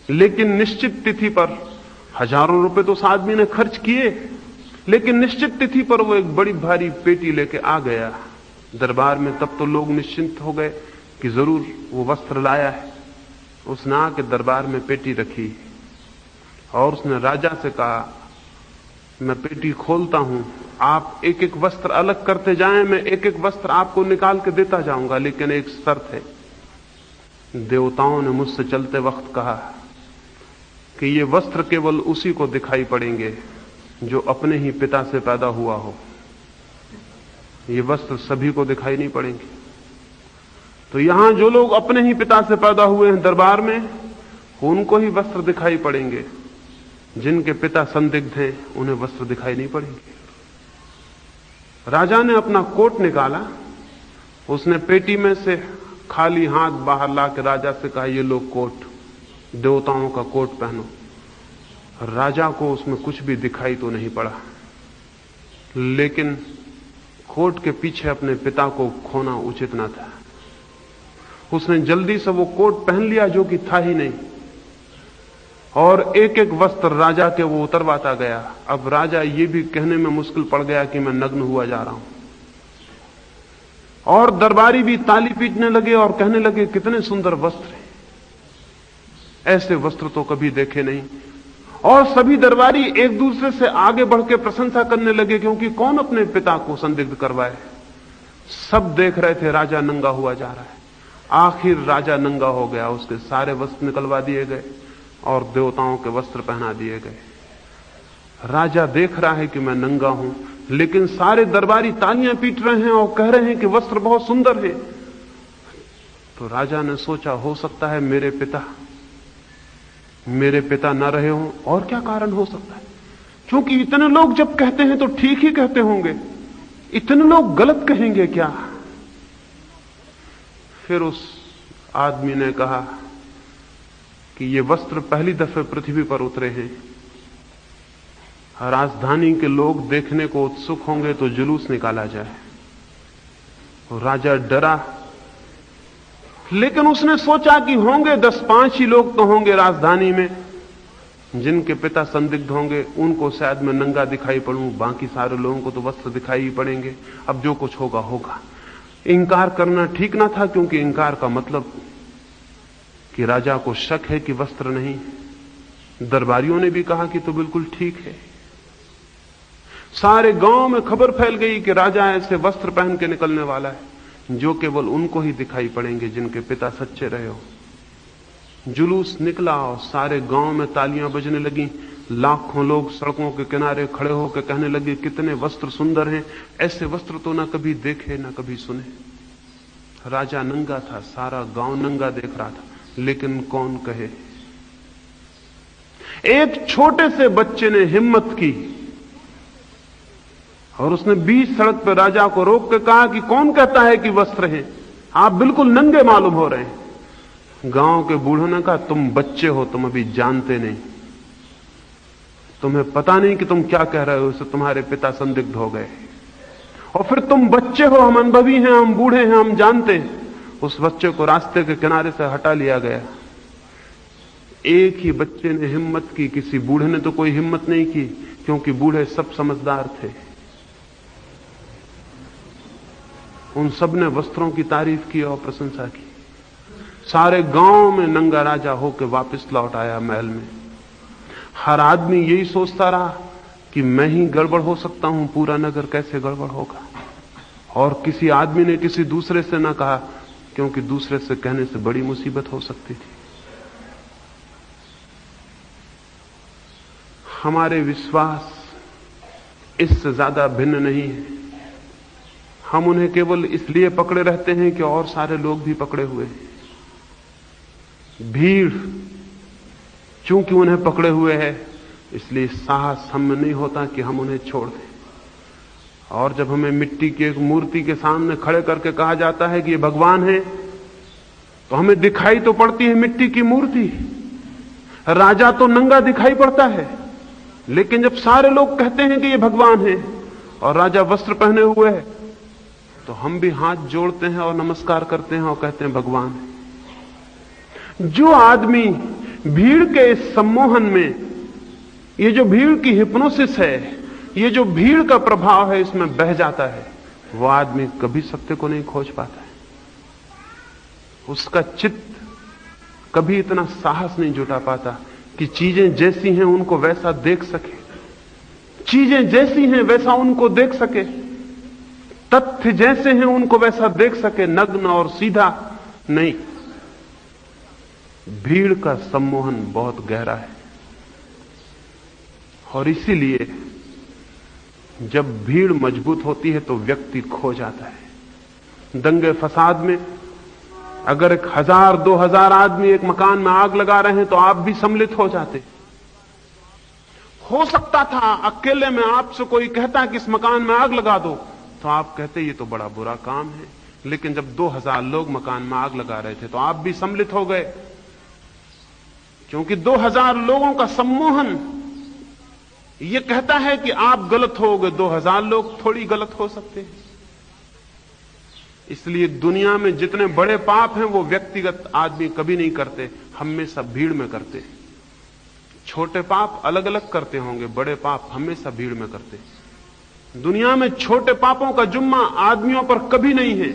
लेकिन निश्चित तिथि पर हजारों रुपए तो उस आदमी ने खर्च किए, लेकिन निश्चित तिथि पर वो एक बड़ी भारी पेटी लेके आ गया दरबार में। तब तो लोग निश्चिंत हो गए कि जरूर वो वस्त्र लाया है। उसने आके दरबार में पेटी रखी और उसने राजा से कहा मैं पेटी खोलता हूं, आप एक एक वस्त्र अलग करते जाएं, मैं एक एक वस्त्र आपको निकाल के देता जाऊंगा, लेकिन एक शर्त है। देवताओं ने मुझसे चलते वक्त कहा कि ये वस्त्र केवल उसी को दिखाई पड़ेंगे जो अपने ही पिता से पैदा हुआ हो, ये वस्त्र सभी को दिखाई नहीं पड़ेंगे। तो यहां जो लोग अपने ही पिता से पैदा हुए हैं दरबार में, उनको ही वस्त्र दिखाई पड़ेंगे। जिनके पिता संदिग्ध हैं उन्हें वस्त्र दिखाई नहीं पड़ेंगे। राजा ने अपना कोट निकाला, उसने पेटी में से खाली हाथ बाहर ला के राजा से कहा ये लो कोट, देवताओं का कोट पहनो। राजा को उसमें कुछ भी दिखाई तो नहीं पड़ा, लेकिन कोट के पीछे अपने पिता को खोना उचित न था। उसने जल्दी से वो कोट पहन लिया जो कि था ही नहीं, और एक एक वस्त्र राजा के वो उतरवाता गया। अब राजा ये भी कहने में मुश्किल पड़ गया कि मैं नग्न हुआ जा रहा हूं, और दरबारी भी ताली पीटने लगे और कहने लगे कितने सुंदर वस्त्र हैं, ऐसे वस्त्र तो कभी देखे नहीं। और सभी दरबारी एक दूसरे से आगे बढ़ के प्रशंसा करने लगे, क्योंकि कौन अपने पिता को संदिग्ध करवाए। सब देख रहे थे राजा नंगा हुआ जा रहा है। आखिर राजा नंगा हो गया, उसके सारे वस्त्र निकलवा दिए गए और देवताओं के वस्त्र पहना दिए गए। राजा देख रहा है कि मैं नंगा हूं, लेकिन सारे दरबारी तालियां पीट रहे हैं और कह रहे हैं कि वस्त्र बहुत सुंदर है। तो राजा ने सोचा हो सकता है मेरे पिता न रहे हों, और क्या कारण हो सकता है, क्योंकि इतने लोग जब कहते हैं तो ठीक ही कहते होंगे, इतने लोग गलत कहेंगे क्या। फिर उस आदमी ने कहा कि ये वस्त्र पहली दफे पृथ्वी पर उतरे हैं, राजधानी के लोग देखने को उत्सुक होंगे तो जुलूस निकाला जाए। और राजा डरा, लेकिन उसने सोचा कि होंगे 10-5 ही लोग तो होंगे राजधानी में जिनके पिता संदिग्ध होंगे, उनको शायद मैं नंगा दिखाई पड़ूं, बाकी सारे लोगों को तो वस्त्र दिखाई ही पड़ेंगे। अब जो कुछ होगा होगा। इंकार करना ठीक ना था, क्योंकि इंकार का मतलब कि राजा को शक है कि वस्त्र नहीं। दरबारियों ने भी कहा कि तो बिल्कुल ठीक है। सारे गांव में खबर फैल गई कि राजा ऐसे वस्त्र पहन के निकलने वाला है जो केवल उनको ही दिखाई पड़ेंगे जिनके पिता सच्चे रहे हो। जुलूस निकला और सारे गांव में तालियां बजने लगी। लाखों लोग सड़कों के किनारे खड़े होकर कहने लगे कितने वस्त्र सुंदर हैं, ऐसे वस्त्र तो ना कभी देखे ना कभी सुने। राजा नंगा था, सारा गांव नंगा देख रहा था, लेकिन कौन कहे। एक छोटे से बच्चे ने हिम्मत की और उसने बीच सड़क पर राजा को रोक के कहा कि कौन कहता है कि वस्त्र हैं, आप बिल्कुल नंगे मालूम हो रहे हैं। गांव के बूढ़ों ने कहा तुम बच्चे हो, तुम अभी जानते नहीं, तुम्हें पता नहीं कि तुम क्या कह रहे हो, इससे तुम्हारे पिता संदिग्ध हो गए। और फिर तुम बच्चे हो, हम अनुभवी हैं, हम बूढ़े हैं, हम जानते हैं। उस बच्चे को रास्ते के किनारे से हटा लिया गया। एक ही बच्चे ने हिम्मत की, किसी बूढ़े ने तो कोई हिम्मत नहीं की, क्योंकि बूढ़े सब समझदार थे। उन सब ने वस्त्रों की तारीफ की और प्रशंसा की। सारे गांव में नंगा राजा होकर वापस लौट आया महल में। हर आदमी यही सोचता रहा कि मैं ही गड़बड़ हो सकता हूं, पूरा नगर कैसे गड़बड़ होगा। और किसी आदमी ने किसी दूसरे से ना कहा, क्योंकि दूसरे से कहने से बड़ी मुसीबत हो सकती थी। हमारे विश्वास इससे ज्यादा भिन्न नहीं है। हम उन्हें केवल इसलिए पकड़े रहते हैं कि और सारे लोग भी पकड़े हुए हैं। भीड़ चूंकि उन्हें पकड़े हुए है, इसलिए साहस हम में नहीं होता कि हम उन्हें छोड़ दें। और जब हमें मिट्टी की एक मूर्ति के सामने खड़े करके कहा जाता है कि ये भगवान है, तो हमें दिखाई तो पड़ती है मिट्टी की मूर्ति। राजा तो नंगा दिखाई पड़ता है, लेकिन जब सारे लोग कहते हैं कि ये भगवान है और राजा वस्त्र पहने हुए है, तो हम भी हाथ जोड़ते हैं और नमस्कार करते हैं और कहते हैं भगवान है। जो आदमी भीड़ के इस सम्मोहन में, ये जो भीड़ की हिप्नोसिस है, ये जो भीड़ का प्रभाव है, इसमें बह जाता है, वो आदमी कभी सत्य को नहीं खोज पाता है। उसका चित्त कभी इतना साहस नहीं जुटा पाता कि चीजें जैसी हैं उनको वैसा देख सके, चीजें जैसी हैं वैसा उनको देख सके, तथ्य जैसे हैं उनको वैसा देख सके, नग्न और सीधा नहीं। भीड़ का सम्मोहन बहुत गहरा है, और इसीलिए जब भीड़ मजबूत होती है तो व्यक्ति खो जाता है। दंगे फसाद में अगर 1000-2000 आदमी एक मकान में आग लगा रहे हैं तो आप भी सम्मिलित हो जाते। हो सकता था अकेले में आपसे कोई कहता कि इस मकान में आग लगा दो, तो आप कहते ये तो बड़ा बुरा काम है। लेकिन जब 2000 लोग मकान में आग लगा रहे थे तो आप भी सम्मिलित हो गए, क्योंकि 2000 लोगों का सम्मोहन यह कहता है कि आप गलत होगे, 2000 लोग थोड़ी गलत हो सकते हैं। इसलिए दुनिया में जितने बड़े पाप हैं वो व्यक्तिगत आदमी कभी नहीं करते, हमेशा भीड़ में करते हैं। छोटे पाप अलग अलग करते होंगे, बड़े पाप हमेशा भीड़ में करते हैं। दुनिया में छोटे पापों का जुम्मा आदमियों पर कभी नहीं है,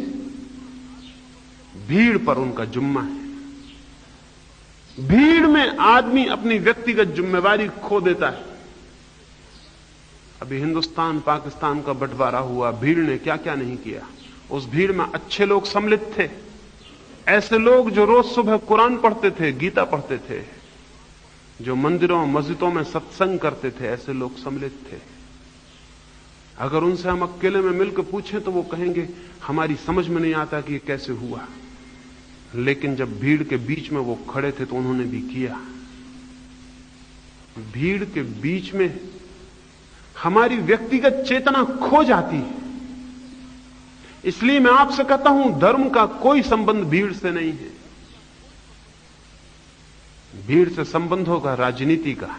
भीड़ पर उनका जुम्मा है। भीड़ में आदमी अपनी व्यक्तिगत जिम्मेवारी खो देता है। अभी हिंदुस्तान पाकिस्तान का बंटवारा हुआ, भीड़ ने क्या क्या नहीं किया। उस भीड़ में अच्छे लोग सम्मिलित थे, ऐसे लोग जो रोज सुबह कुरान पढ़ते थे, गीता पढ़ते थे, जो मंदिरों मस्जिदों में सत्संग करते थे, ऐसे लोग सम्मिलित थे। अगर उनसे हम अकेले में मिलकर पूछें तो वो कहेंगे हमारी समझ में नहीं आता कि ये कैसे हुआ। लेकिन जब भीड़ के बीच में वो खड़े थे तो उन्होंने भी किया। भीड़ के बीच में हमारी व्यक्तिगत चेतना खो जाती है। इसलिए मैं आपसे कहता हूं, धर्म का कोई संबंध भीड़ से नहीं है। भीड़ से संबंध होगा राजनीति का,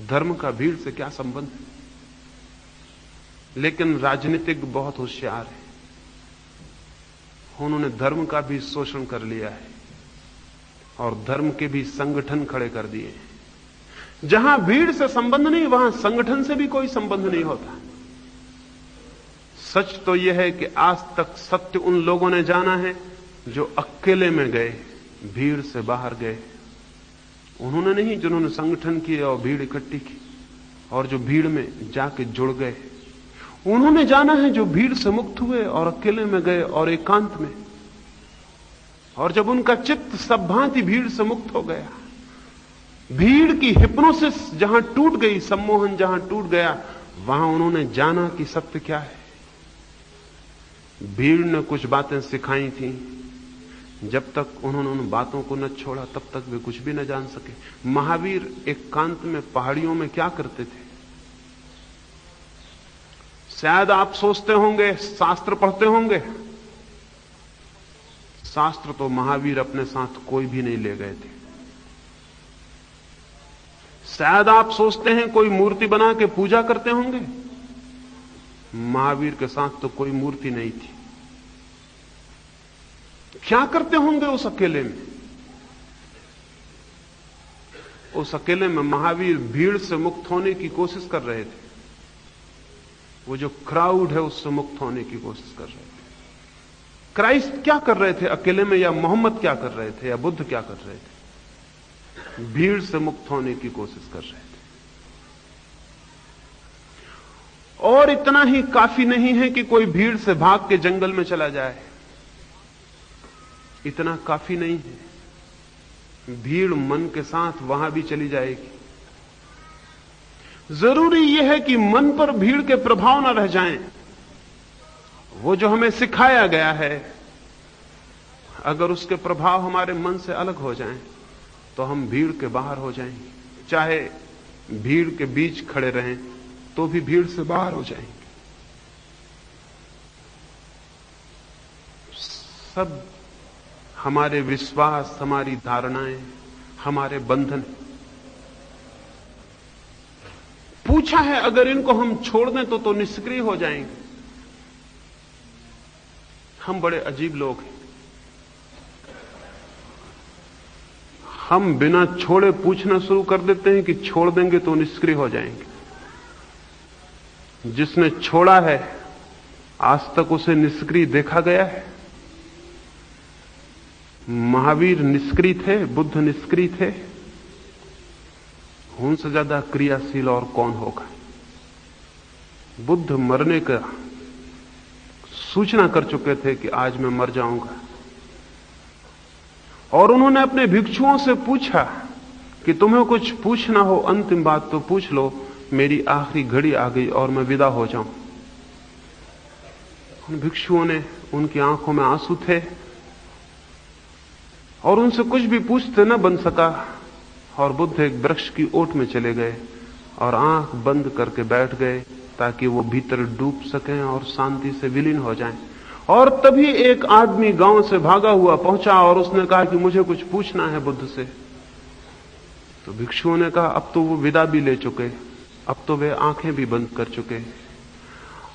धर्म का भीड़ से क्या संबंध। लेकिन राजनीतिक बहुत होशियार है, उन्होंने धर्म का भी शोषण कर लिया है और धर्म के भी संगठन खड़े कर दिए। जहां भीड़ से संबंध नहीं, वहां संगठन से भी कोई संबंध नहीं होता। सच तो यह है कि आज तक सत्य उन लोगों ने जाना है जो अकेले में गए, भीड़ से बाहर गए। उन्होंने नहीं जिन्होंने संगठन किए और भीड़ इकट्ठी की और जो भीड़ में जाके जुड़ गए। उन्होंने जाना है जो भीड़ से मुक्त हुए और अकेले में गए और एकांत में। और जब उनका चित्त सब भांति भीड़ से मुक्त हो गया, भीड़ की हिप्नोसिस जहां टूट गई, सम्मोहन जहां टूट गया, वहां उन्होंने जाना कि सत्य क्या है। भीड़ ने कुछ बातें सिखाई थी, जब तक उन्होंने उन बातों को न छोड़ा तब तक वे कुछ भी न जान सके। महावीर एकांत में पहाड़ियों में क्या करते थे? शायद आप सोचते होंगे शास्त्र पढ़ते होंगे। शास्त्र तो महावीर अपने साथ कोई भी नहीं ले गए थे। शायद आप सोचते हैं कोई मूर्ति बना के पूजा करते होंगे। महावीर के साथ तो कोई मूर्ति नहीं थी। क्या करते होंगे उस अकेले में? उस अकेले में महावीर भीड़ से मुक्त होने की कोशिश कर रहे थे। वो जो क्राउड है उससे मुक्त होने की कोशिश कर रहे थे। क्राइस्ट क्या कर रहे थे अकेले में, या मोहम्मद क्या कर रहे थे, या बुद्ध क्या कर रहे थे? भीड़ से मुक्त होने की कोशिश कर रहे थे। और इतना ही काफी नहीं है कि कोई भीड़ से भाग के जंगल में चला जाए, इतना काफी नहीं है। भीड़ मन के साथ वहां भी चली जाएगी। जरूरी यह है कि मन पर भीड़ के प्रभाव न रह जाएं। वो जो हमें सिखाया गया है, अगर उसके प्रभाव हमारे मन से अलग हो जाएं, तो हम भीड़ के बाहर हो जाएंगे। चाहे भीड़ के बीच खड़े रहें तो भी भीड़ से बाहर हो जाएंगे। सब हमारे विश्वास, हमारी धारणाएं, हमारे बंधन। पूछा है अगर इनको हम छोड़ दें तो निष्क्रिय हो जाएंगे। हम बड़े अजीब लोग हैं। हम बिना छोड़े पूछना शुरू कर देते हैं कि छोड़ देंगे तो निष्क्रिय हो जाएंगे। जिसने छोड़ा है आज तक उसे निष्क्रिय देखा गया है? महावीर निष्क्रिय थे, बुद्ध निष्क्रिय थे। उनसे ज्यादा क्रियाशील और कौन होगा? बुद्ध मरने का सूचना कर चुके थे कि आज मैं मर जाऊंगा, और उन्होंने अपने भिक्षुओं से पूछा कि तुम्हें कुछ पूछना हो, अंतिम बात तो पूछ लो, मेरी आखिरी घड़ी आ गई और मैं विदा हो जाऊं। उन भिक्षुओं ने, उनकी आंखों में आंसू थे और उनसे कुछ भी पूछते न बन सका, और बुद्ध एक वृक्ष की ओट में चले गए और आंख बंद करके बैठ गए ताकि वो भीतर डूब सकें और शांति से विलीन हो जाएं। और तभी एक आदमी गांव से भागा हुआ पहुंचा और उसने कहा कि मुझे कुछ पूछना है बुद्ध से। तो भिक्षुओं ने कहा अब तो वो विदा भी ले चुके, अब तो वे आंखें भी बंद कर चुके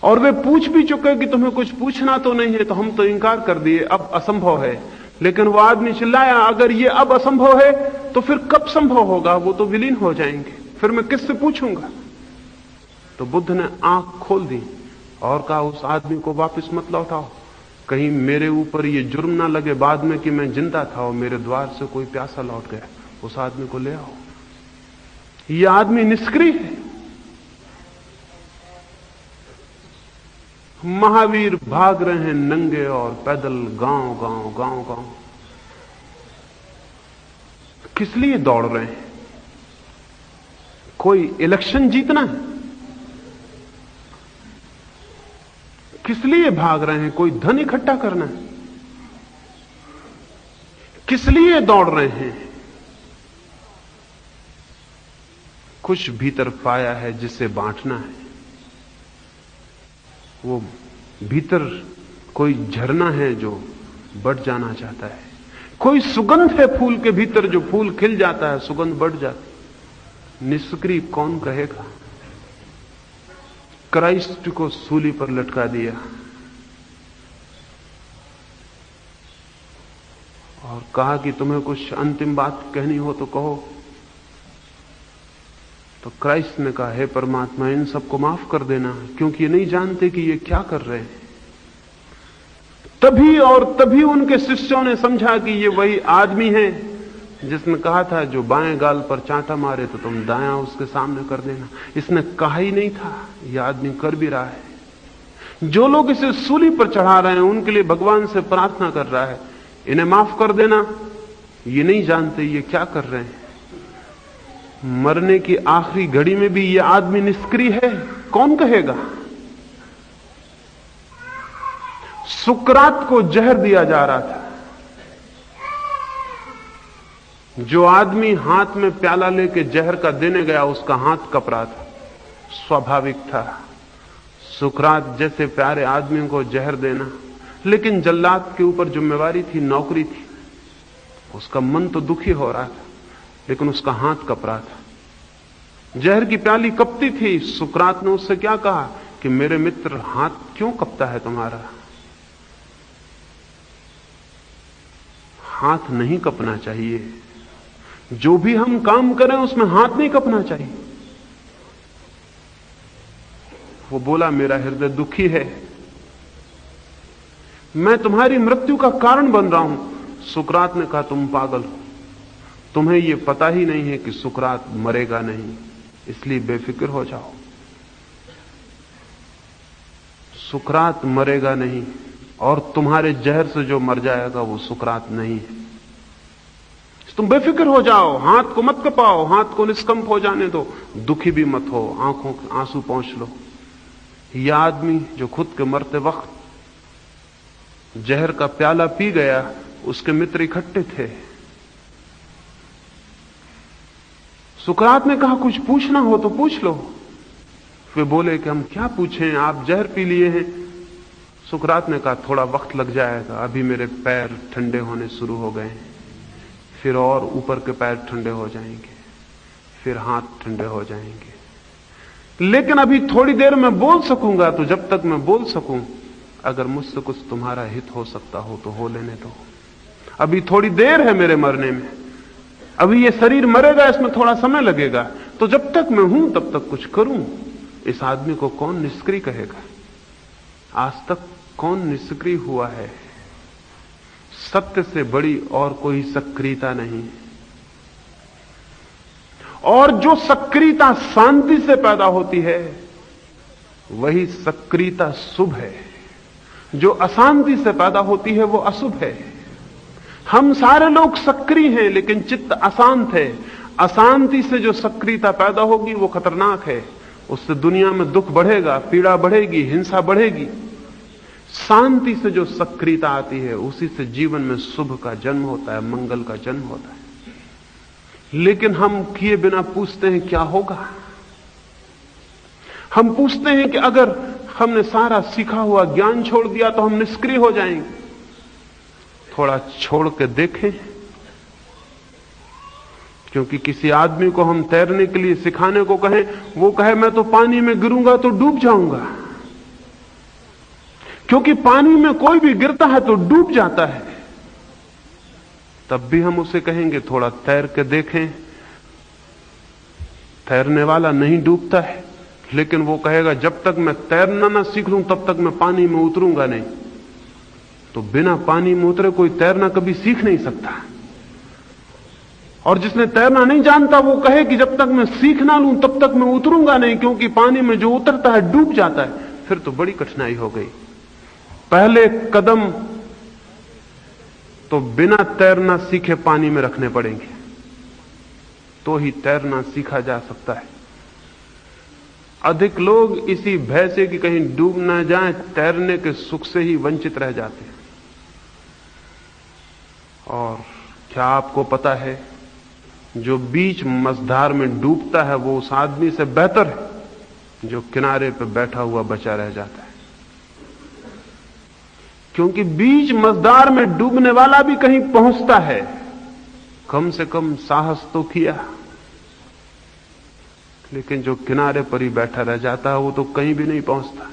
और वे पूछ भी चुके कि तुम्हें कुछ पूछना तो नहीं है, तो हम तो इंकार कर दिए, अब असंभव है। लेकिन वो आदमी चिल्लाया, अगर ये अब असंभव है तो फिर कब संभव होगा? वो तो विलीन हो जाएंगे, फिर मैं किससे पूछूंगा? तो बुद्ध ने आंख खोल दी और कहा उस आदमी को वापस मत लौटाओ, कहीं मेरे ऊपर ये जुर्म ना लगे बाद में कि मैं जिंदा था और मेरे द्वार से कोई प्यासा लौट गया। उस आदमी को ले आओ। ये आदमी निष्क्रिय है। महावीर भाग रहे हैं नंगे और पैदल, गांव गांव गांव गांव। किस लिए दौड़ रहे हैं? कोई इलेक्शन जीतना है? किस लिए भाग रहे हैं? कोई धन इकट्ठा करना है? किस लिए दौड़ रहे हैं? कुछ भीतर पाया है जिसे बांटना है। वो भीतर कोई झरना है जो बढ़ जाना चाहता है। कोई सुगंध है फूल के भीतर, जो फूल खिल जाता है सुगंध बढ़ जाती। निष्क्रिय कौन कहेगा? क्राइस्ट को सूली पर लटका दिया और कहा कि तुम्हें कुछ अंतिम बात कहनी हो तो कहो। तो क्राइस्ट ने कहा, हे परमात्मा, इन सबको माफ कर देना, क्योंकि ये नहीं जानते कि ये क्या कर रहे हैं। तभी और तभी उनके शिष्यों ने समझा कि ये वही आदमी है जिसने कहा था जो बाएं गाल पर चांटा मारे तो तुम दायां उसके सामने कर देना। इसने कहा ही नहीं था, यह आदमी कर भी रहा है। जो लोग इसे सूली पर चढ़ा रहे हैं उनके लिए भगवान से प्रार्थना कर रहा है, इन्हें माफ कर देना। ये नहीं जानते ये क्या कर रहे हैं। मरने की आखिरी घड़ी में भी यह आदमी निष्क्रिय है, कौन कहेगा? सुकरात को जहर दिया जा रहा था। जो आदमी हाथ में प्याला लेके जहर का देने गया उसका हाथ कप रहा था। स्वाभाविक था सुकरात जैसे प्यारे आदमी को जहर देना, लेकिन जल्लाद के ऊपर जिम्मेवारी थी, नौकरी थी। उसका मन तो दुखी हो रहा था लेकिन उसका हाथ कप रहा था। जहर की प्याली कपती थी। सुकरात ने उससे क्या कहा कि मेरे मित्र, हाथ क्यों कपता है तुम्हारा? हाथ नहीं कपना चाहिए। जो भी हम काम करें उसमें हाथ नहीं कपना चाहिए। वो बोला, मेरा हृदय दुखी है, मैं तुम्हारी मृत्यु का कारण बन रहा हूं। सुकरात ने कहा, तुम पागल हो, तुम्हें यह पता ही नहीं है कि सुकरात मरेगा नहीं, इसलिए बेफिक्र हो जाओ। सुकरात मरेगा नहीं, और तुम्हारे जहर से जो मर जाएगा वो सुकरात नहीं है। तुम बेफिक्र हो जाओ, हाथ को मत कपाओ, हाथ को निष्कंप हो जाने दो, दुखी भी मत हो, आंखों के आंसू पोंछ लो। यह आदमी जो खुद के मरते वक्त जहर का प्याला पी गया, उसके मित्र इकट्ठे थे। सुकरात ने कहा, कुछ पूछना हो तो पूछ लो। वे बोले कि हम क्या पूछें, आप जहर पी लिए हैं। सुकरात ने कहा, थोड़ा वक्त लग जाएगा, अभी मेरे पैर ठंडे होने शुरू हो गए हैं, फिर और ऊपर के पैर ठंडे हो जाएंगे, फिर हाथ ठंडे हो जाएंगे, लेकिन अभी थोड़ी देर में बोल सकूंगा, तो जब तक मैं बोल सकूं, अगर मुझसे कुछ तुम्हारा हित हो सकता हो तो हो लेने दो। अभी थोड़ी देर है मेरे मरने में, अभी ये शरीर मरेगा, इसमें थोड़ा समय लगेगा, तो जब तक मैं हूं तब तक कुछ करूं। इस आदमी को कौन निष्क्रिय कहेगा? आज तक कौन निष्क्रिय हुआ है? सत्य से बड़ी और कोई सक्रियता नहीं। और जो सक्रियता शांति से पैदा होती है, वही सक्रियता शुभ है। जो अशांति से पैदा होती है वो अशुभ है। हम सारे लोग सक्रिय हैं, लेकिन चित्त अशांत है। अशांति से जो सक्रियता पैदा होगी वो खतरनाक है। उससे दुनिया में दुख बढ़ेगा, पीड़ा बढ़ेगी, हिंसा बढ़ेगी। शांति से जो सक्रियता आती है, उसी से जीवन में शुभ का जन्म होता है, मंगल का जन्म होता है। लेकिन हम किए बिना पूछते हैं क्या होगा। हम पूछते हैं कि अगर हमने सारा सीखा हुआ ज्ञान छोड़ दिया तो हम निष्क्रिय हो जाएंगे। थोड़ा छोड़ के देखें, क्योंकि किसी आदमी को हम तैरने के लिए सिखाने को कहें, वो कहे मैं तो पानी में गिरूंगा तो डूब जाऊंगा। क्योंकि पानी में कोई भी गिरता है तो डूब जाता है। तब भी हम उसे कहेंगे थोड़ा तैर के देखें। तैरने वाला नहीं डूबता है, लेकिन वो कहेगा जब तक मैं तैरना ना सीख लूं तब तक मैं पानी में उतरूंगा नहीं। तो बिना पानी में उतरे कोई तैरना कभी सीख नहीं सकता। और जिसने तैरना नहीं जानता वो कहे कि जब तक मैं सीख ना लूं तब तक मैं उतरूंगा नहीं, क्योंकि पानी में जो उतरता है डूब जाता है। फिर तो बड़ी कठिनाई हो गई। पहले कदम तो बिना तैरना सीखे पानी में रखने पड़ेंगे, तो ही तैरना सीखा जा सकता है। अधिक लोग इसी भय से कि कहीं डूब ना जाएं, तैरने के सुख से ही वंचित रह जाते हैं। और क्या आपको पता है, जो बीच मझधार में डूबता है वो उस आदमी से बेहतर है जो किनारे पर बैठा हुआ बचा रह जाता है। क्योंकि बीच मझधार में डूबने वाला भी कहीं पहुंचता है, कम से कम साहस तो किया। लेकिन जो किनारे पर ही बैठा रह जाता है वो तो कहीं भी नहीं पहुंचता।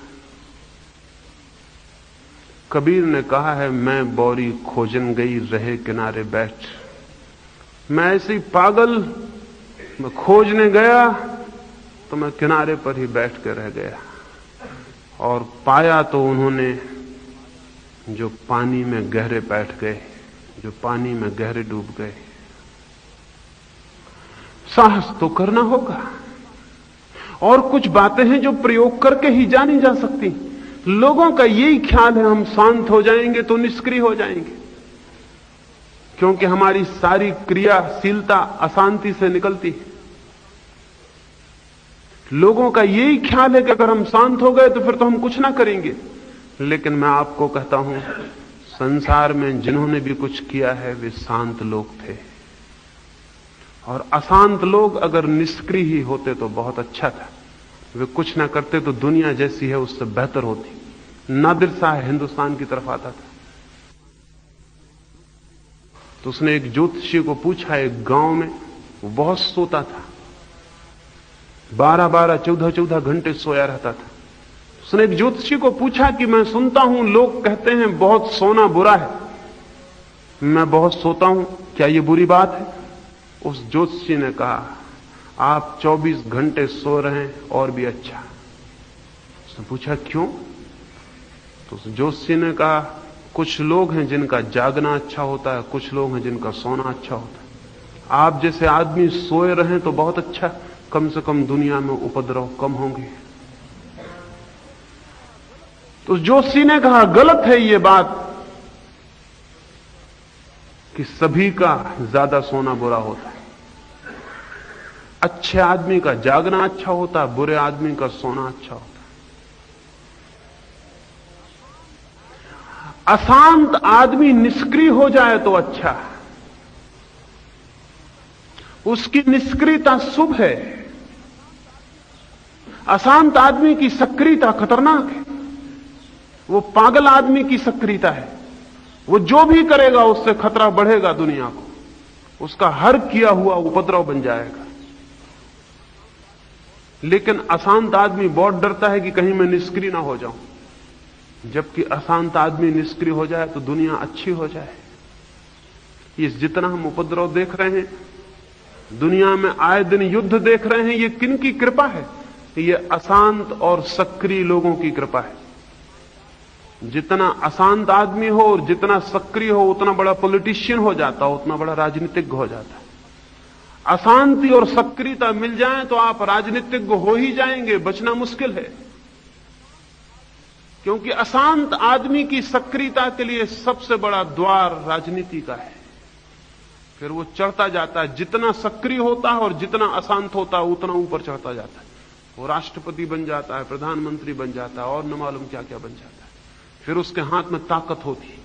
कबीर ने कहा है, मैं बौरी खोजन गई रहे किनारे बैठ। मैं ऐसी पागल, मैं खोजने गया तो मैं किनारे पर ही बैठ कर रह गया। और पाया तो उन्होंने जो पानी में गहरे बैठ गए, जो पानी में गहरे डूब गए। साहस तो करना होगा। और कुछ बातें हैं जो प्रयोग करके ही जानी जा सकती। लोगों का यही ख्याल है हम शांत हो जाएंगे तो निष्क्रिय हो जाएंगे, क्योंकि हमारी सारी क्रियाशीलता अशांति से निकलती है। लोगों का यही ख्याल है कि अगर हम शांत हो गए तो फिर तो हम कुछ ना करेंगे। लेकिन मैं आपको कहता हूं, संसार में जिन्होंने भी कुछ किया है वे शांत लोग थे। और अशांत लोग अगर निष्क्रिय ही होते तो बहुत अच्छा था। वे कुछ ना करते तो दुनिया जैसी है उससे बेहतर होती। नादिर शाह हिंदुस्तान की तरफ आता था, तो उसने एक ज्योतिषी को पूछा, एक गांव में वो बहुत सोता था, 12-12, 14-14 घंटे सोया रहता था। उसने एक ज्योतिषी को पूछा कि मैं सुनता हूं लोग कहते हैं बहुत सोना बुरा है, मैं बहुत सोता हूं, क्या ये बुरी बात है? उस ज्योतिषी ने कहा, आप 24 घंटे सो रहे हैं और भी अच्छा। उसने पूछा क्यों? तो उस ज्योतिषी ने कहा, कुछ लोग हैं जिनका जागना अच्छा होता है, कुछ लोग हैं जिनका सोना अच्छा होता है। आप जैसे आदमी सोए रहें तो बहुत अच्छा, कम से कम दुनिया में उपद्रव कम होंगे। तो ज्योतिषी ने कहा, गलत है ये बात कि सभी का ज्यादा सोना बुरा होता है। अच्छे आदमी का जागना अच्छा होता है, बुरे आदमी का सोना अच्छा होता है। अशांत आदमी निष्क्रिय हो जाए तो अच्छा है, उसकी निष्क्रियता शुभ है। अशांत आदमी की सक्रियता खतरनाक है। वो पागल आदमी की सक्रियता है। वो जो भी करेगा उससे खतरा बढ़ेगा दुनिया को, उसका हर किया हुआ उपद्रव बन जाएगा। लेकिन अशांत आदमी बहुत डरता है कि कहीं मैं निष्क्रिय ना हो जाऊं। जबकि अशांत आदमी निष्क्रिय हो जाए तो दुनिया अच्छी हो जाए। ये जितना हम उपद्रव देख रहे हैं, दुनिया में आए दिन युद्ध देख रहे हैं, ये किन की कृपा है? ये अशांत और सक्रिय लोगों की कृपा है। जितना अशांत आदमी हो और जितना सक्रिय हो, उतना बड़ा पॉलिटिशियन हो जाता है, उतना बड़ा राजनीतिज्ञ हो जाता है। अशांति और सक्रियता मिल जाए तो आप राजनीतिज्ञ हो ही जाएंगे, बचना मुश्किल है। क्योंकि अशांत आदमी की सक्रियता के लिए सबसे बड़ा द्वार राजनीति का है। फिर वो चढ़ता जाता है, जितना सक्रिय होता है और जितना अशांत होता है उतना ऊपर चढ़ता जाता है। वो राष्ट्रपति बन जाता है, प्रधानमंत्री बन जाता है और न मालूम क्या क्या बन जाता है। फिर उसके हाथ में ताकत होती है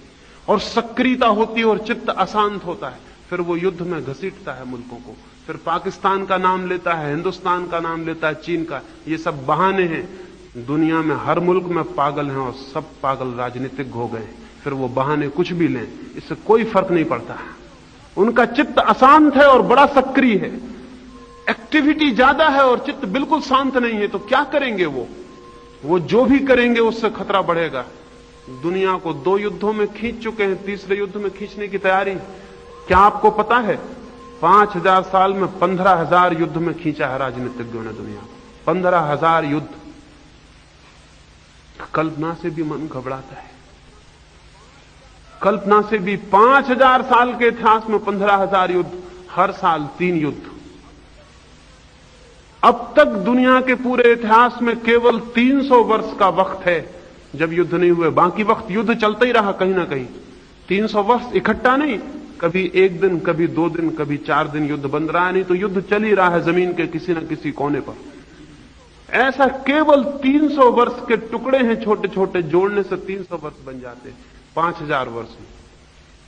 और सक्रियता होती है और चित्त अशांत होता है। फिर वो युद्ध में घसीटता है मुल्कों को। फिर पाकिस्तान का नाम लेता है, हिंदुस्तान का नाम लेता है, चीन का। ये सब बहाने हैं। दुनिया में हर मुल्क में पागल हैं और सब पागल राजनीतिज्ञ हो गए। फिर वो बहाने कुछ भी लें, इससे कोई फर्क नहीं पड़ता। उनका चित्त अशांत है और बड़ा सक्रिय है, एक्टिविटी ज्यादा है और चित्त बिल्कुल शांत नहीं है। तो क्या करेंगे वो जो भी करेंगे उससे खतरा बढ़ेगा। दुनिया को 2 युद्धों में खींच चुके हैं, तीसरे युद्ध में खींचने की तैयारी। क्या आपको पता है 5000 साल में 15,000 युद्ध में खींचा है राजनीतिज्ञों ने दुनिया को। 15,000 युद्ध। कल्पना से भी मन घबराता है। कल्पना से भी 5000 साल के इतिहास में 15,000 युद्ध, हर साल 3 युद्ध। अब तक दुनिया के पूरे इतिहास में केवल 300 वर्ष का वक्त है जब युद्ध नहीं हुए। बाकी वक्त युद्ध चलता ही रहा कहीं ना कहीं। 300 वर्ष इकट्ठा नहीं, कभी 1 दिन, कभी 2 दिन, कभी 4 दिन युद्ध बंद रहा, नहीं तो युद्ध चल ही रहा है जमीन के किसी न किसी कोने पर। ऐसा केवल 300 वर्ष के टुकड़े हैं, छोटे छोटे, जोड़ने से 300 वर्ष बन जाते हैं। 5000 वर्ष में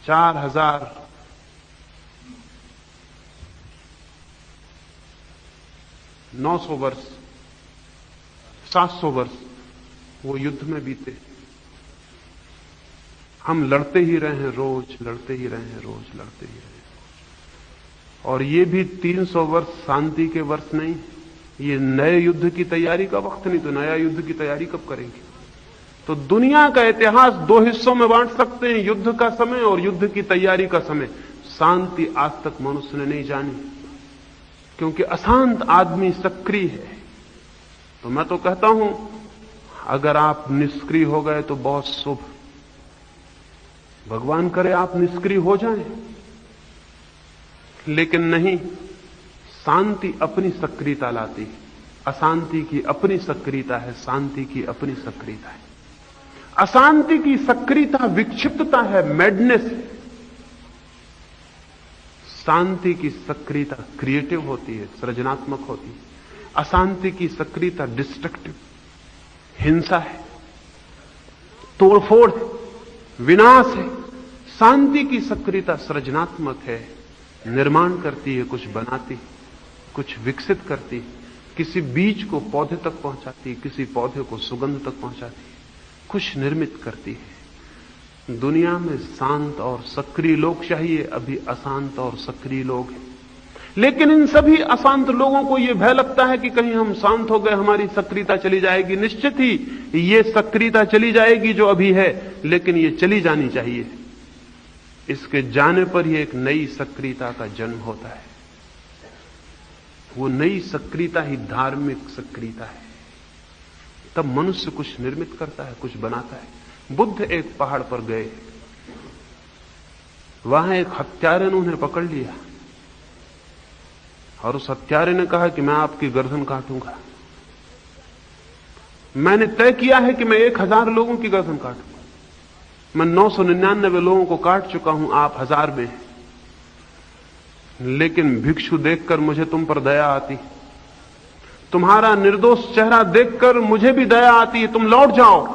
4000, 900 वर्ष, 700 वर्ष वो युद्ध में बीते। हम लड़ते ही रहे हैं रोज, लड़ते ही रहे हैं रोज, लड़ते ही रहे हैं। और ये भी 300 वर्ष शांति के वर्ष नहीं, ये नए युद्ध की तैयारी का वक्त नहीं। तो नया युद्ध की तैयारी कब करेंगे? तो दुनिया का इतिहास 2 हिस्सों में बांट सकते हैं, युद्ध का समय और युद्ध की तैयारी का समय। शांति आज तक मनुष्य ने नहीं जानी, क्योंकि अशांत आदमी सक्रिय है। तो मैं तो कहता हूं, अगर आप निष्क्रिय हो गए तो बहुत शुभ। भगवान करे आप निष्क्रिय हो जाएं, लेकिन नहीं, शांति अपनी सक्रियता लाती है, अशांति की अपनी सक्रियता है, शांति की अपनी सक्रियता है। अशांति की सक्रियता विक्षिप्तता है, मैडनेस है। शांति की सक्रियता क्रिएटिव होती है, सृजनात्मक होती है। अशांति की सक्रियता डिस्ट्रक्टिव, हिंसा है, तोड़फोड़ है, विनाश है। शांति की सक्रियता सृजनात्मक है, निर्माण करती है, कुछ बनाती है, कुछ विकसित करती है, किसी बीज को पौधे तक पहुंचाती है, किसी पौधे को सुगंध तक पहुंचाती है, कुछ निर्मित करती है। दुनिया में शांत और सक्रिय लोग चाहिए, अभी अशांत और सक्रिय लोग हैं। लेकिन इन सभी अशांत लोगों को यह भय लगता है कि कहीं हम शांत हो गए, हमारी सक्रियता चली जाएगी। निश्चित ही ये सक्रियता चली जाएगी जो अभी है, लेकिन ये चली जानी चाहिए। इसके जाने पर ही एक नई सक्रियता का जन्म होता है। वो नई सक्रियता ही धार्मिक सक्रियता है। तब मनुष्य कुछ निर्मित करता है, कुछ बनाता है। बुद्ध एक पहाड़ पर गए, वहां एक हत्यारे ने उन्हें पकड़ लिया और उस हत्यारे ने कहा कि मैं आपकी गर्दन काटूंगा। मैंने तय किया है कि मैं 1000 लोगों की गर्दन काटूंगा। मैं 999 लोगों को काट चुका हूं, आप 1000 में। लेकिन भिक्षु देखकर मुझे तुम पर दया आती, तुम्हारा निर्दोष चेहरा देखकर मुझे भी दया आती है। तुम लौट जाओ,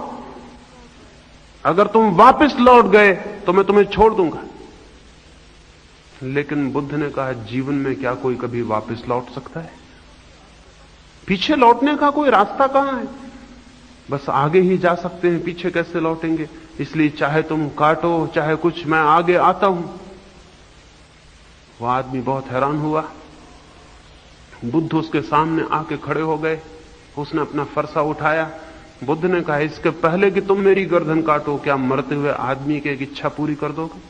अगर तुम वापस लौट गए तो मैं तुम्हें छोड़ दूंगा। लेकिन बुद्ध ने कहा, जीवन में क्या कोई कभी वापस लौट सकता है? पीछे लौटने का कोई रास्ता कहां है? बस आगे ही जा सकते हैं, पीछे कैसे लौटेंगे? इसलिए चाहे तुम काटो चाहे कुछ, मैं आगे आता हूं। वह आदमी बहुत हैरान हुआ। बुद्ध उसके सामने आके खड़े हो गए। उसने अपना फरसा उठाया। बुद्ध ने कहा, इसके पहले कि तुम मेरी गर्दन काटो, क्या मरते हुए आदमी की एक इच्छा पूरी कर दोगे?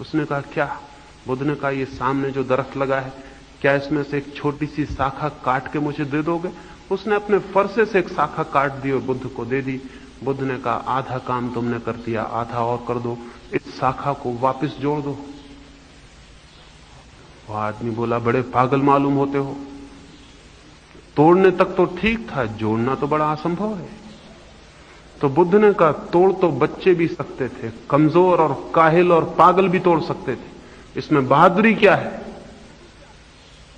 उसने कहा, क्या? बुद्ध ने कहा, ये सामने जो दरख्त लगा है, क्या इसमें से एक छोटी सी शाखा काट के मुझे दे दोगे? उसने अपने फरसे से एक शाखा काट दी और बुद्ध को दे दी। बुद्ध ने कहा, आधा काम तुमने कर दिया, आधा और कर दो, इस शाखा को वापस जोड़ दो। वह आदमी बोला, बड़े पागल मालूम होते हो, तोड़ने तक तो ठीक था, जोड़ना तो बड़ा असंभव है। तो बुद्ध ने कहा, तोड़ तो बच्चे भी सकते थे, कमजोर और काहिल और पागल भी तोड़ सकते थे। इसमें बहादुरी क्या है?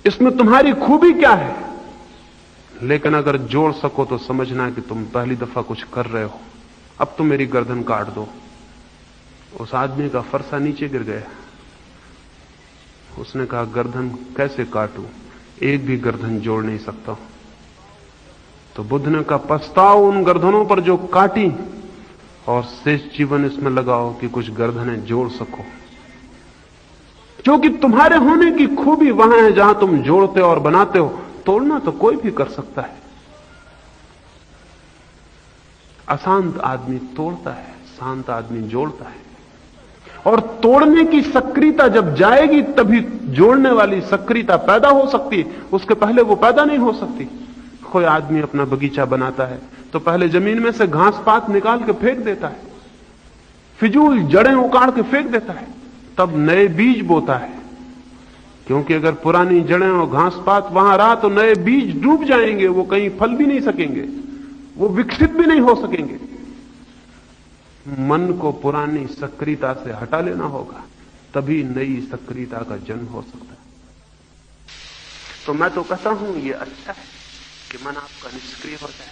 इसमें तुम्हारी खूबी क्या है? लेकिन अगर जोड़ सको तो समझना कि तुम पहली दफा कुछ कर रहे हो। अब तुम मेरी गर्दन काट दो। उस आदमी का फरसा नीचे गिर गया। उसने कहा, गर्दन कैसे काटूं? एक भी गर्दन जोड़ नहीं सकता हूं। तो बुद्ध ने कहा, पछताओ उन गर्दनों पर जो काटी और शेष जीवन इसमें लगाओ कि कुछ गर्दनें जोड़ सको। क्योंकि तुम्हारे होने की खूबी वहां है जहां तुम जोड़ते और बनाते हो। तोड़ना तो कोई भी कर सकता है। अशांत आदमी तोड़ता है, शांत आदमी जोड़ता है। और तोड़ने की सक्रियता जब जाएगी तभी जोड़ने वाली सक्रियता पैदा हो सकती है, उसके पहले वो पैदा नहीं हो सकती। कोई आदमी अपना बगीचा बनाता है तो पहले जमीन में से घास पात निकाल के फेंक देता है, फिजूल जड़ें उखाड़ के फेंक देता है, तब नए बीज बोता है। क्योंकि अगर पुरानी जड़ें और घास पात वहां रहा तो नए बीज डूब जाएंगे, वो कहीं फल भी नहीं सकेंगे, वो विकसित भी नहीं हो सकेंगे। मन को पुरानी सक्रियता से हटा लेना होगा, तभी नई सक्रियता का जन्म हो सकता है। तो मैं तो कहता हूं ये अच्छा है कि मन आपका निष्क्रिय हो जाए।